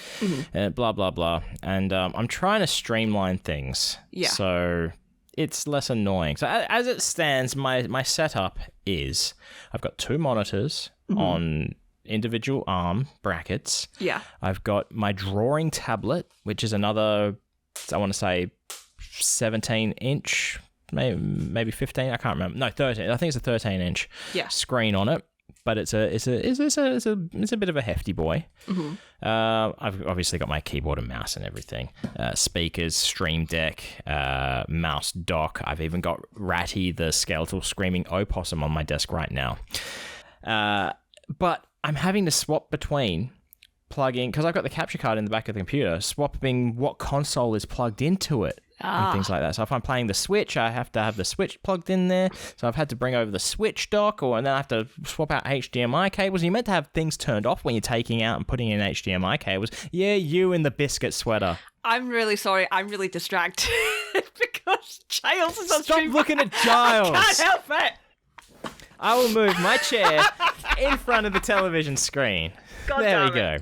blah, blah, blah. And I'm trying to streamline things. Yeah. So... it's less annoying. So as it stands, my setup is I've got 2 monitors on individual arm brackets. Yeah. I've got my drawing tablet, which is another, I want to say, 17-inch maybe 15. I can't remember. No, 13. I think it's a 13-inch screen on it. But it's a bit of a hefty boy. Mm-hmm. I've obviously got my keyboard and mouse and everything. Speakers, Stream Deck, mouse dock. I've even got Ratty, the skeletal screaming opossum, on my desk right now. But I'm having to swap between plugging, because I've got the capture card in the back of the computer, swapping what console is plugged into it. And things like that. So if I'm playing the Switch, I have to have the Switch plugged in there. So I've had to bring over the Switch dock, and then I have to swap out HDMI cables. You're meant to have things turned off when you're taking out and putting in HDMI cables. Yeah, you and the biscuit sweater. I'm really sorry. I'm really distracted because Giles is on Stop stream. looking at Giles. I can't help it. I will move my chair in front of the television screen. There we go.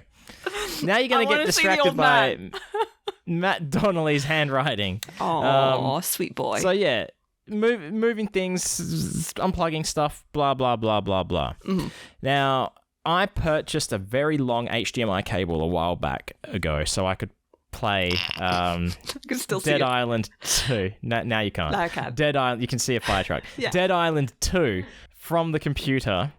Now you're going to get distracted by Matt Donnelly's handwriting. Oh, sweet boy. So yeah, moving things, unplugging stuff, blah, blah, blah, blah, blah. Mm-hmm. Now, I purchased a very long HDMI cable a while back ago so I could play Dead Island 2. Now you can't. No, I can. Dead Island, you can see a fire truck. Yeah. Dead Island 2 from the computer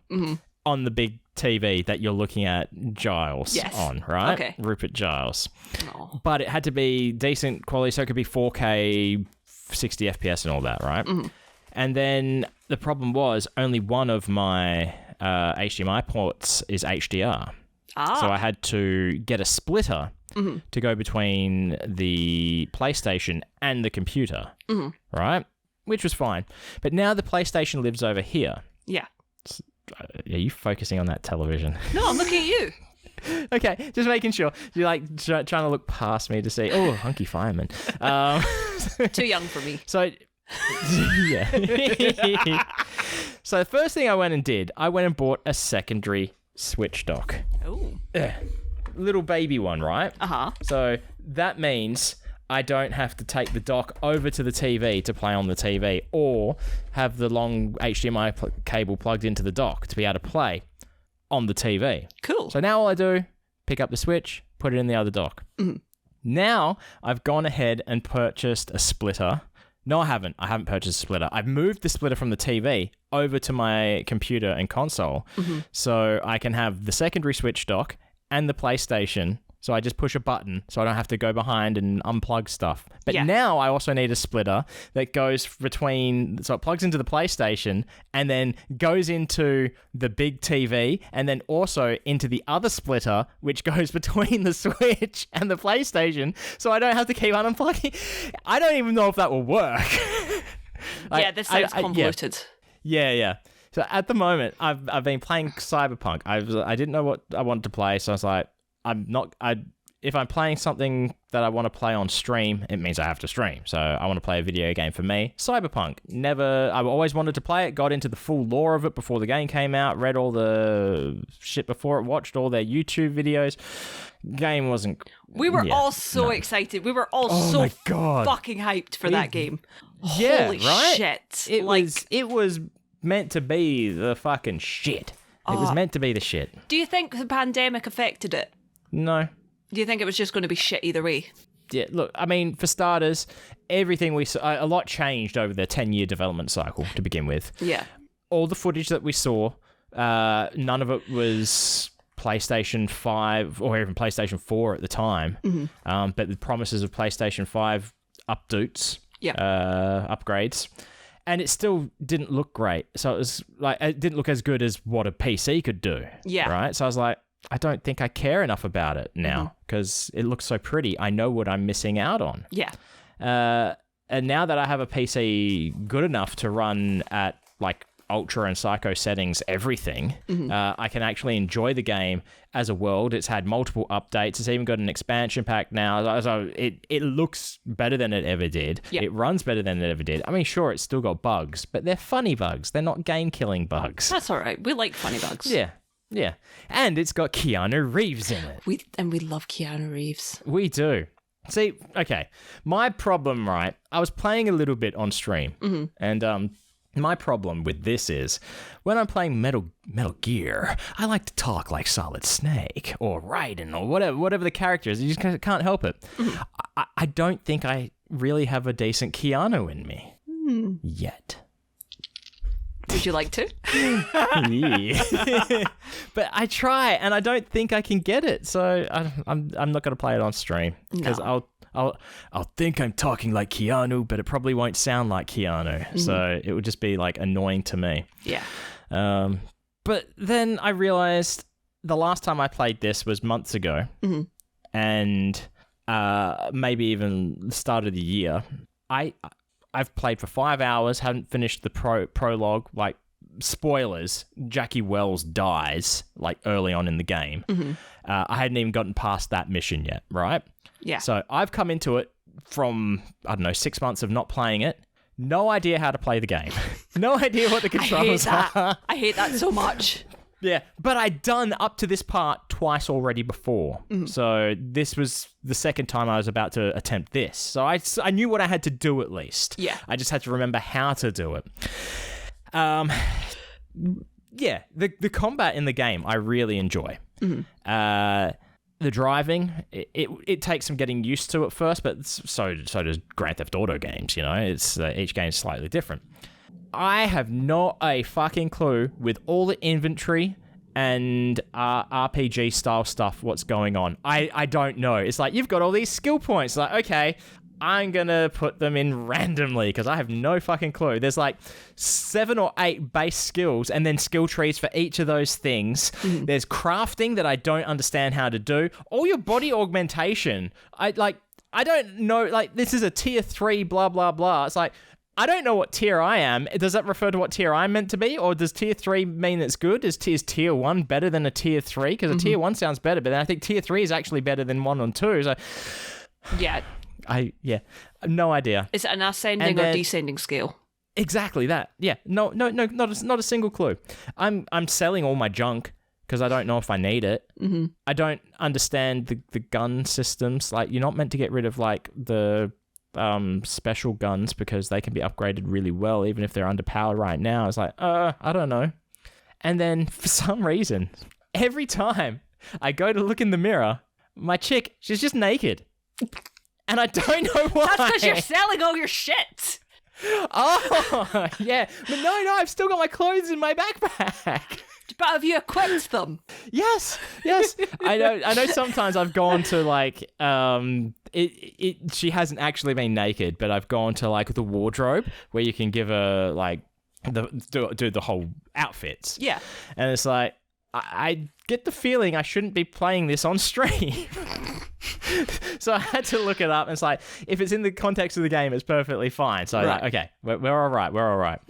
on the big TV that you're looking at Giles on, right? Okay. Rupert Giles. Oh. But it had to be decent quality, so it could be 4K, 60 FPS and all that, right? Mm-hmm. And then the problem was only one of my HDMI ports is HDR. So I had to get a splitter to go between the PlayStation and the computer, right? Which was fine. But now the PlayStation lives over here. Yeah. Are you focusing on that television? No, I'm looking at you. Okay, just making sure. You're like trying to look past me to see, oh, hunky fireman. Too young for me. So, yeah. So the first thing I went and did, I went and bought a secondary Switch dock. Oh. Little baby one, right? Uh-huh. So that means I don't have to take the dock over to the TV to play on the TV or have the long HDMI cable plugged into the dock to be able to play on the TV. Cool. So now all I do, pick up the Switch, put it in the other dock. Mm-hmm. Now I've gone ahead and purchased a splitter. No, I haven't. I haven't purchased a splitter. I've moved the splitter from the TV over to my computer and console so I can have the secondary Switch dock and the PlayStation. So I just push a button so I don't have to go behind and unplug stuff. But now I also need a splitter that goes between, so it plugs into the PlayStation and then goes into the big TV and then also into the other splitter, which goes between the Switch and the PlayStation. So I don't have to keep unplugging. I don't even know if that will work. This sounds convoluted. Yeah. So at the moment, I've been playing Cyberpunk. I didn't know what I wanted to play, so I was like, if I'm playing something that I want to play on stream, it means I have to stream. So I want to play a video game for me. Cyberpunk. I've always wanted to play it, got into the full lore of it before the game came out, read all the shit before it, watched all their YouTube videos. Game wasn't... We were all so excited. We were all fucking hyped for that game. Yeah, Holy right? shit. It was meant to be the fucking shit. It was meant to be the shit. Do you think the pandemic affected it? No. Do you think it was just going to be shit either way? Yeah, look, I mean, for starters, everything we saw, a lot changed over the 10-year development cycle to begin with. Yeah. All the footage that we saw, none of it was PlayStation 5 or even PlayStation 4 at the time. Mm-hmm. But the promises of PlayStation 5 updates, upgrades. And it still didn't look great. So it was like, it didn't look as good as what a PC could do. Yeah. Right? So I was like, I don't think I care enough about it now because it looks so pretty. I know what I'm missing out on. Yeah. And now that I have a PC good enough to run at like ultra and psycho settings, everything, I can actually enjoy the game as a world. It's had multiple updates. It's even got an expansion pack now. So it looks better than it ever did. Yep. It runs better than it ever did. I mean, sure, it's still got bugs, but they're funny bugs. They're not game-killing bugs. That's all right. We like funny bugs. Yeah. And it's got Keanu Reeves in it. We love Keanu Reeves. We do. See, okay, my problem, right, I was playing a little bit on stream, and my problem with this is when I'm playing Metal Gear, I like to talk like Solid Snake or Raiden or whatever the character is. You just can't help it. I don't think I really have a decent Keanu in me. Yet. Would you like to? Yeah. But I try, and I don't think I can get it. So I'm not going to play it on stream because I'll think I'm talking like Keanu, but it probably won't sound like Keanu. So it would just be like annoying to me. Yeah. But then I realized the last time I played this was months ago, and maybe even the start of the year. I've played for 5 hours, haven't finished the prologue. Like, spoilers, Jackie Wells dies, like, early on in the game. I hadn't even gotten past that mission yet, right? Yeah. So I've come into it from, 6 months of not playing it. No idea how to play the game. No idea what the controls are. I hate that so much. Yeah, but I'd done up to this part twice already before. So this was the second time I was about to attempt this. So I knew what I had to do at least. Yeah. I just had to remember how to do it. Yeah, the combat in the game I really enjoy. The driving, it takes some getting used to at first, but so does Grand Theft Auto games, you know? It's each game is slightly different. I have not a fucking clue with all the inventory and RPG style stuff what's going on. I don't know. It's like, you've got all these skill points. Like, okay, I'm going to put them in randomly because I have no fucking clue. There's like 7 or 8 base skills and then skill trees for each of those things. There's crafting that I don't understand how to do. All your body augmentation. I don't know. Like, this is a tier 3 blah, blah, blah. It's like, I don't know what tier I am. Does that refer to what tier I'm meant to be? Or does tier 3 mean it's good? Is tier 1 better than a tier 3? Because a tier 1 sounds better, but then I think tier 3 is actually better than 1 and 2. So, yeah. No idea. Is it an ascending or descending scale? Exactly that. Yeah. No, not a single clue. I'm selling all my junk because I don't know if I need it. I don't understand the gun systems. Like, you're not meant to get rid of like the special guns because they can be upgraded really well even if they're underpowered right now. It's like, I don't know. And then for some reason, every time I go to look in the mirror, my chick, she's just naked. And I don't know why. That's because you're selling all your shit. Oh, yeah. But no, I've still got my clothes in my backpack. But have you equipped them? Yes. I know sometimes I've gone to like, she hasn't actually been naked, but I've gone to like the wardrobe where you can give her like, do the whole outfits. Yeah. And it's like, I get the feeling I shouldn't be playing this on stream. So I had to look it up, and it's like, if it's in the context of the game, it's perfectly fine. So right. Like, okay, we're all right.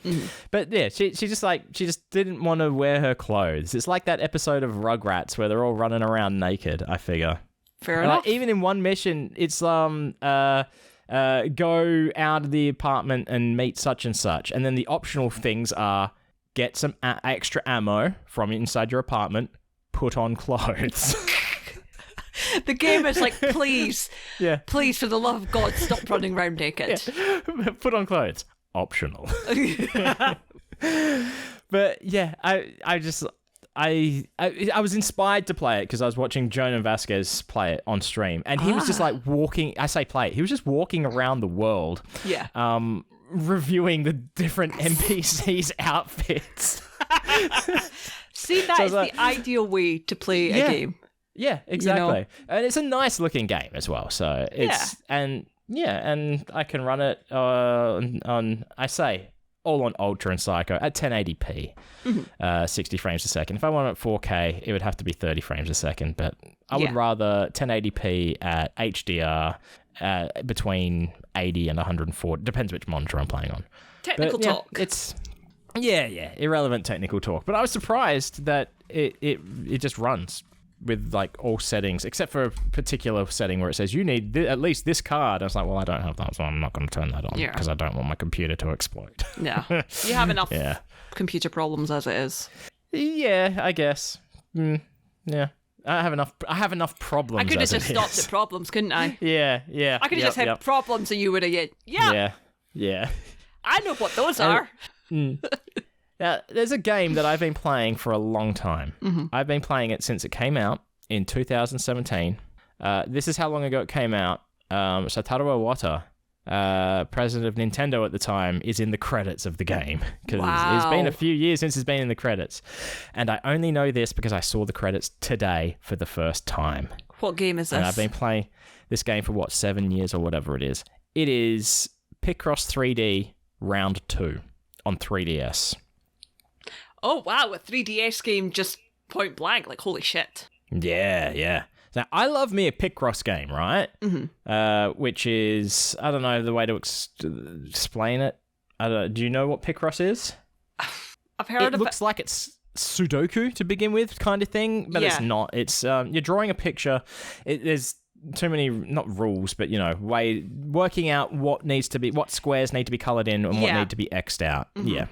But yeah, she just didn't want to wear her clothes. It's like that episode of Rugrats where they're all running around naked, I figure. Fair enough. Even in one mission, it's go out of the apartment and meet such and such, and then the optional things are get some extra ammo from inside your apartment, put on clothes. The game is like, please, please, for the love of God, stop running around naked. Yeah. Put on clothes. Optional. But yeah, I was inspired to play it because I was watching Jonah Vasquez play it on stream, and he was just like walking. I say play it. He was just walking around the world. Yeah. Reviewing the different NPCs' outfits. See, that is the ideal way to play a game. Yeah, exactly. You know? And it's a nice looking game as well. So it's and I can run it on all on Ultra and Psycho at 1080p, 60 frames a second. If I want it 4K, it would have to be 30 frames a second, but I would rather 1080p at HDR between 80 and 140. Depends which monitor I'm playing on. Technical talk. It's irrelevant technical talk. But I was surprised that it just runs with like all settings except for a particular setting where it says you need at least this card. I was like, well, I don't have that, so I'm not going to turn that on because I don't want my computer to explode. Yeah, you have enough computer problems as it is. Yeah, I guess. Yeah, I have enough problems. I could have just stopped at problems, couldn't I? Yeah. I could have just had problems, and you would have Yeah. I know what those are. Now, there's a game that I've been playing for a long time. I've been playing it since it came out in 2017. This is how long ago it came out. Satoru Iwata president of Nintendo at the time, is in the credits of the game. Because it's been a few years since it's been in the credits. And I only know this because I saw the credits today for the first time. What game is this? And I've been playing this game for, 7 years or whatever it is. It is Picross 3D Round 2 on 3DS. Oh, wow, a 3DS game just point blank. Like, holy shit. Yeah. Now, I love me a Picross game, right? Mm-hmm. Which is, I don't know the way to explain it. Do you know what Picross is? I've heard of it. It looks like it's Sudoku to begin with, kind of thing, but it's not. It's you're drawing a picture. There's too many, not rules, but working out what squares need to be colored in and what need to be X'd out. Mm-hmm. Yeah.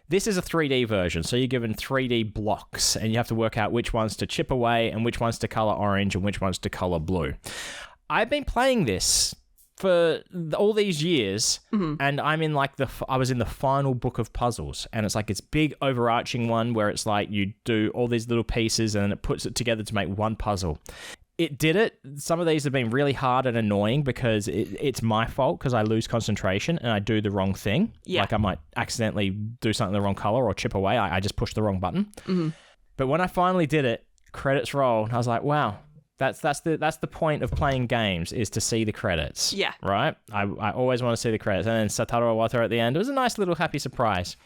This is a 3D version, so you're given 3D blocks, and you have to work out which ones to chip away and which ones to color orange and which ones to color blue. I've been playing this for all these years, and I'm in I was in the final book of puzzles, and it's like this big overarching one where it's like you do all these little pieces and it puts it together to make one puzzle. It did it. Some of these have been really hard and annoying because it's my fault because I lose concentration and I do the wrong thing. Yeah. Like I might accidentally do something the wrong color or chip away. I just push the wrong button. Mm-hmm. But when I finally did it, credits roll. I was like, wow, that's the point of playing games, is to see the credits. Yeah. Right? I always want to see the credits. And then Satoru Iwata at the end. It was a nice little happy surprise.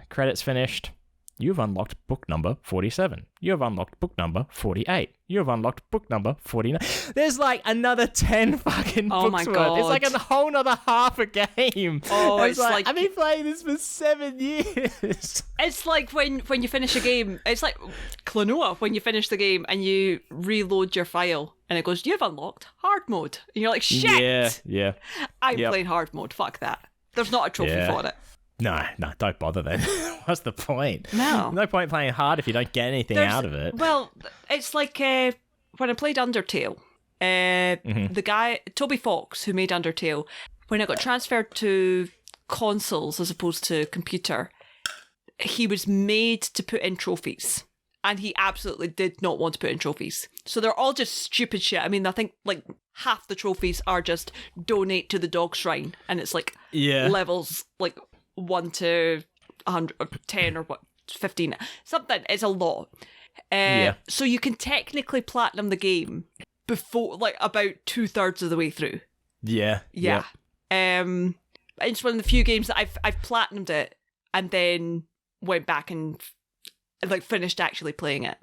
Credits finished. You've unlocked book number 47. You have unlocked book number 48. You have unlocked book number 49. There's like another 10 fucking books my worth. God. It's like a whole nother half a game. Oh, it's like... I've been playing this for 7 years. It's like when you finish a game, it's like Klonoa, when you finish the game and you reload your file and it goes, you've unlocked hard mode. And you're like, shit. Yeah. I'm playing hard mode. Fuck that. There's not a trophy for it. No, don't bother then. What's the point? No point playing hard if you don't get anything out of it. Well, it's like when I played Undertale, the guy, Toby Fox, who made Undertale, when it got transferred to consoles as opposed to computer, he was made to put in trophies. And he absolutely did not want to put in trophies. So they're all just stupid shit. I mean, I think like half the trophies are just donate to the dog shrine. And it's like levels like 1 to 100 or 10 or what, 15, something. It's a lot. So you can technically platinum the game before, like, about 2/3 of the way through. Yeah. It's one of the few games that I've platinumed it and then went back and like finished actually playing it.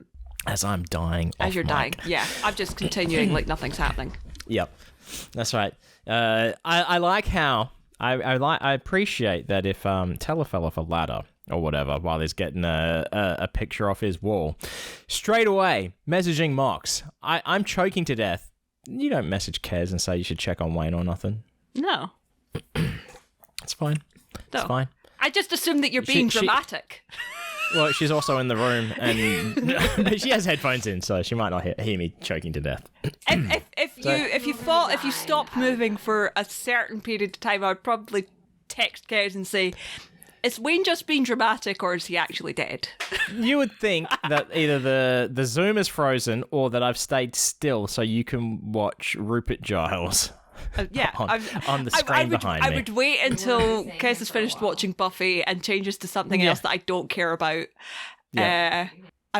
As I'm dying. As you're dying. Yeah. I'm just continuing like nothing's happening. Yep. That's right. I like how I appreciate that if tell a fella for ladder or whatever while he's getting a picture off his wall, straight away messaging Mox. I'm choking to death. You don't message Kez and say you should check on Wayne or nothing. No. It's fine. No. It's fine. I just assume that you're being dramatic. Well, she's also in the room, and she has headphones in, so she might not hear me choking to death. If you stop moving for a certain period of time, I would probably text Kez and say, is Wayne just being dramatic, or is he actually dead? You would think that either the Zoom is frozen or that I've stayed still so you can watch Rupert Giles. On the screen behind me. I would wait until Kez has finished watching Buffy and changes to something else that I don't care about. I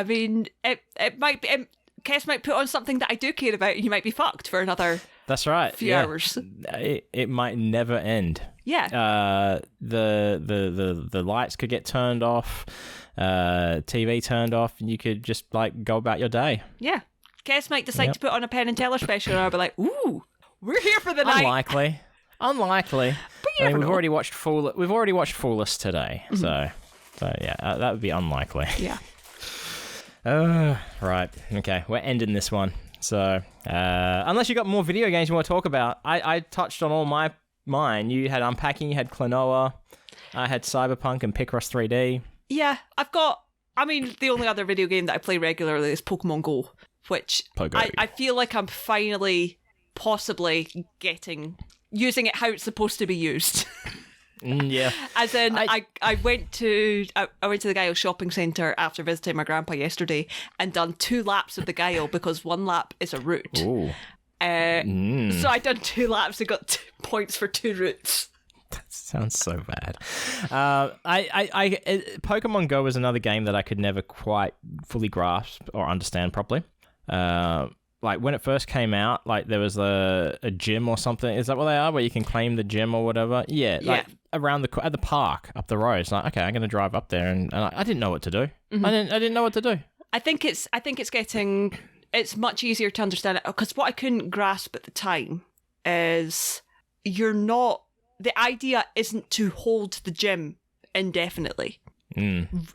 mean, it might be... Kez might put on something that I do care about and you might be fucked for another few hours. It might never end. Yeah. The lights could get turned off, TV turned off, and you could just like go about your day. Yeah. Kez might decide to put on a Penn and Teller special and I'll be like, ooh, we're here for the night. Unlikely. But we've already watched Foolus today, so yeah, that would be unlikely. Yeah. Right. Okay, we're ending this one. So, unless you got more video games you want to talk about, I touched on all mine. You had Unpacking, you had Klonoa, I had Cyberpunk and Picross 3D. Yeah, the only other video game that I play regularly is Pokemon Go, which I feel like I'm finally possibly using it how it's supposed to be used. Yeah. As in, I went to the Guile shopping centre after visiting my grandpa yesterday and done 2 laps of the Guile because 1 lap is a route. Ooh. So I done 2 laps and got points for 2 routes. That sounds so bad. Pokemon Go is another game that I could never quite fully grasp or understand properly. Like when it first came out, like there was a gym or something. Is that what they are? Where you can claim the gym or whatever? Yeah. Like around at the park up the road. It's like, okay, I'm going to drive up there, and I didn't know what to do. Mm-hmm. I didn't know what to do. I think it's much easier to understand it, because what I couldn't grasp at the time is the idea isn't to hold the gym indefinitely.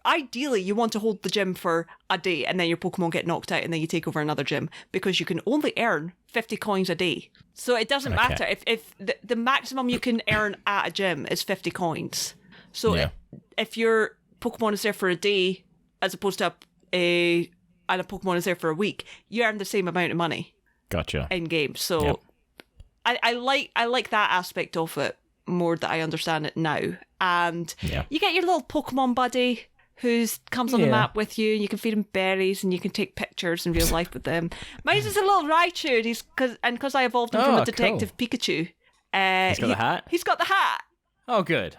Ideally, you want to hold the gym for a day, and then your Pokemon get knocked out, and then you take over another gym, because you can only earn 50 coins a day. So it doesn't matter if the maximum you can earn at a gym is 50 coins. So if your Pokemon is there for a day, as opposed to and a Pokemon is there for a week, you earn the same amount of money. Gotcha. In game. So I like that aspect of it more, that I understand it now. And you get your little Pokemon buddy who comes on the map with you, and you can feed him berries, and you can take pictures in real life with them. Mine's is a little Raichu, and because I evolved him from a Detective Pikachu. He's got the hat? He's got the hat. Oh, good.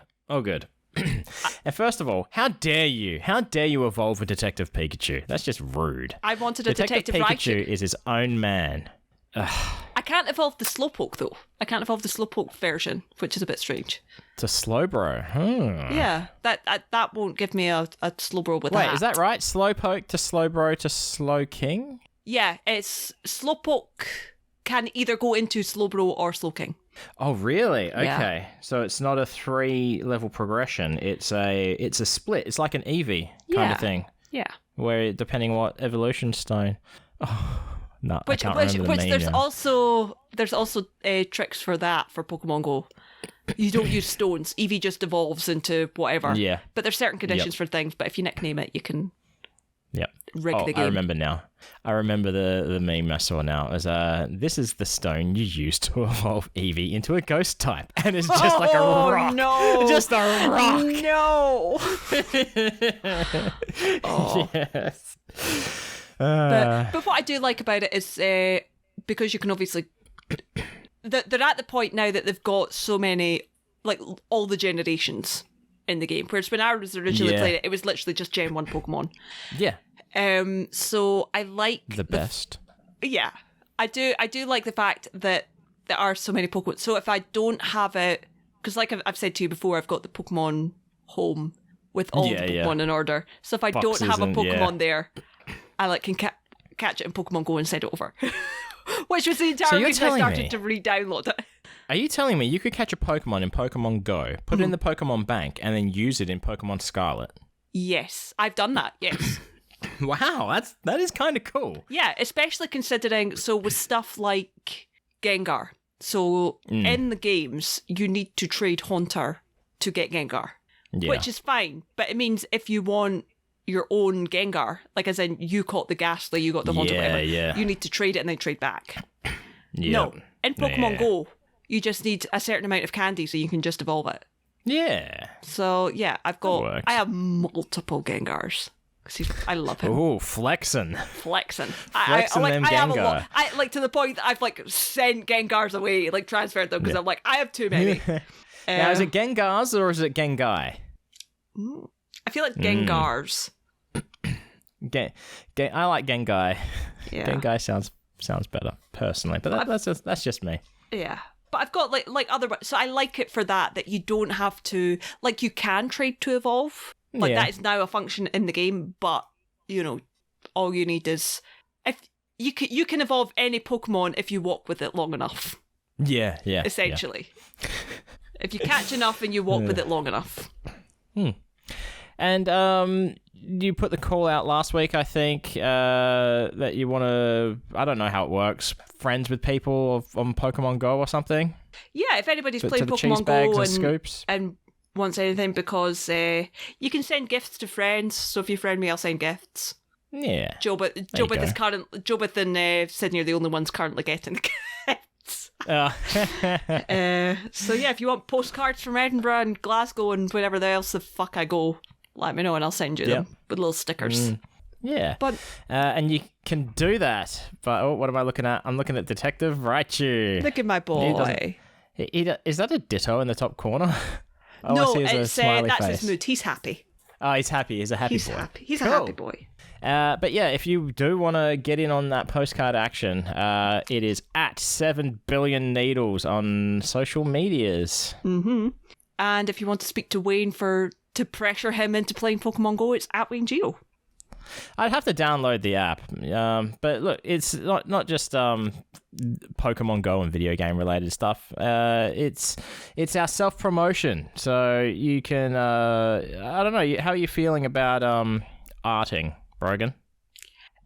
And first of all, how dare you evolve a Detective Pikachu? That's just rude. I wanted a Detective Pikachu is his own man. I can't evolve the Slowpoke, though. I can't evolve the Slowpoke version, which is a bit strange. It's a Slowbro. Yeah, that won't give me a Slowbro with that. Wait, is that right? Slowpoke to Slowbro to Slowking? Yeah, it's Slowpoke can either go into Slowbro or Slowking. Oh, really? Okay. Yeah. So it's not a 3-level progression. It's a split. It's like an Eevee kind of thing. Yeah. Where, depending on what evolution stone. Oh, no, I can't remember the name. There's also tricks for that for Pokemon Go. You don't use stones. Eevee just evolves into whatever. Yeah. But there's certain conditions for things, but if you nickname it, you can rig the game. I remember now. I remember the meme I saw now. It was, this is the stone you use to evolve Eevee into a ghost type. And it's just like a rock. No. Just a rock. No. Yes. But what I do like about it is because you can obviously... They're at the point now that they've got so many, like, all the generations in the game. Whereas when I was originally playing it was literally just Gen 1 Pokemon. Yeah. So I like... The best. Yeah. I do like the fact that there are so many Pokemon. So if I don't have it... Because like I've said to you before, I've got the Pokemon home with all the Pokemon in order. So if I don't have a Pokemon there, I can catch it in Pokemon Go and send it over. Which was the entire reason I started to re-download it. Are you telling me you could catch a Pokemon in Pokemon Go, put it in the Pokemon Bank, and then use it in Pokemon Scarlet? Yes, I've done that, yes. Wow, that is kind of cool. Yeah, especially considering, so with stuff like Gengar. So in the games, you need to trade Haunter to get Gengar, which is fine. But it means if you want your own Gengar, like as in you caught the Ghastly, you got the Haunter, whatever, you need to trade it and then trade back. No, in Pokemon Go, you just need a certain amount of candy so you can just evolve it. Yeah. So yeah, I have multiple Gengars. I love him. Oh, flexing. Flexing them Gengar. I have a lot. I to the point that I've sent Gengars away, transferred them because I'm I have too many. Now, is it Gengars or is it Gengai? I feel like Gengars. I like Gengai. Yeah. Gengai sounds better personally, but that's just me. Yeah. But I've got like other, so I like it for that you don't have to, you can trade to evolve. That is now a function in the game, but all you need is if you can evolve any Pokemon if you walk with it long enough. Yeah. Essentially. Yeah. If you catch enough and you walk with it long enough. And you put the call out last week, I think, that you want to, I don't know how it works, friends with people on Pokemon Go or something? Yeah, if anybody's playing Pokemon Go and wants anything, because you can send gifts to friends, so if you friend me, I'll send gifts. Yeah. Jobeth and Sydney are the only ones currently getting gifts. So yeah, if you want postcards from Edinburgh and Glasgow and wherever else the fuck I go, let me know and I'll send you them with little stickers. Yeah. But and you can do that. But what am I looking at? I'm looking at Detective Raichu. Look at my boy. Is that a ditto in the top corner? No, it's that's his mood. He's happy. Oh, he's happy. He's a happy boy. Happy. He's a happy boy. But yeah, if you do want to get in on that postcard action, it is at 7 billion needles on social medias. Mm-hmm. And if you want to speak to Wayne to pressure him into playing Pokemon Go, it's at Wayne Geo. I'd have to download the app. But look, it's not just Pokemon Go and video game related stuff. It's our self-promotion. So you can, I don't know, how are you feeling about arting, Brogan?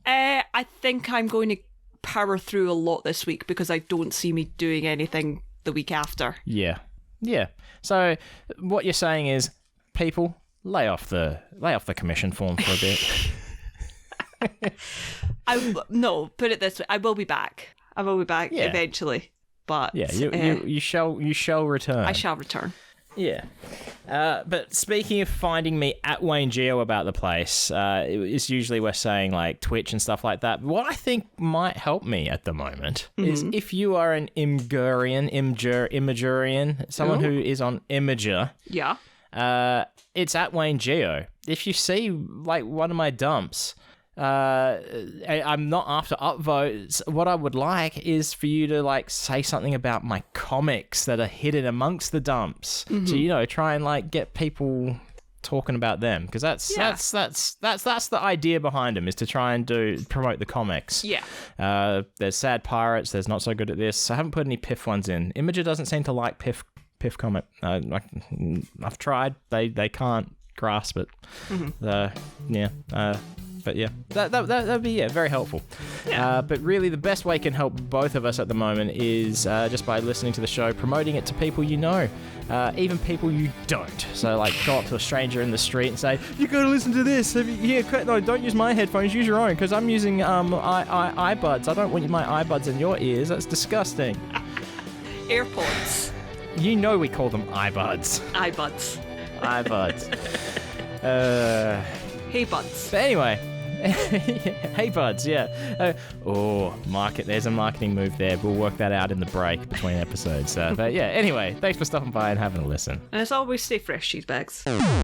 I think I'm going to power through a lot this week because I don't see me doing anything the week after. Yeah. So what you're saying is, people, lay off the commission form for a bit. No, put it this way: I will be back. I will be back eventually. But yeah, you shall return. I shall return. Yeah. But speaking of finding me at Wayne Geo about the place, it's usually we're saying like Twitch and stuff like that. What I think might help me at the moment is if you are an Imagurian, someone who is on Imager. Yeah. It's at Wayne Geo. If you see like one of my dumps, I'm not after upvotes. What I would like is for you to like say something about my comics that are hidden amongst the dumps. To try and like get people talking about them, because that's the idea behind them, is to try and promote the comics. Yeah. There's Sad Pirates. There's Not So Good at This. I haven't put any Piff ones in. Imager doesn't seem to like Piff comic. I've tried. They can't grasp it. But yeah, that'd be very helpful. Yeah. But really, the best way can help both of us at the moment is just by listening to the show, promoting it to people you know, even people you don't. So like, go up to a stranger in the street and say, "You got to listen to this." No, don't use my headphones. Use your own, because I'm using iBuds. I don't want my iBuds in your ears. That's disgusting. AirPods. You know we call them iBuds. iBuds. Hey buds. But anyway, hey buds, yeah. There's a marketing move there. We'll work that out in the break between episodes. But yeah, anyway, thanks for stopping by and having a listen. And as always, stay fresh, cheesebags.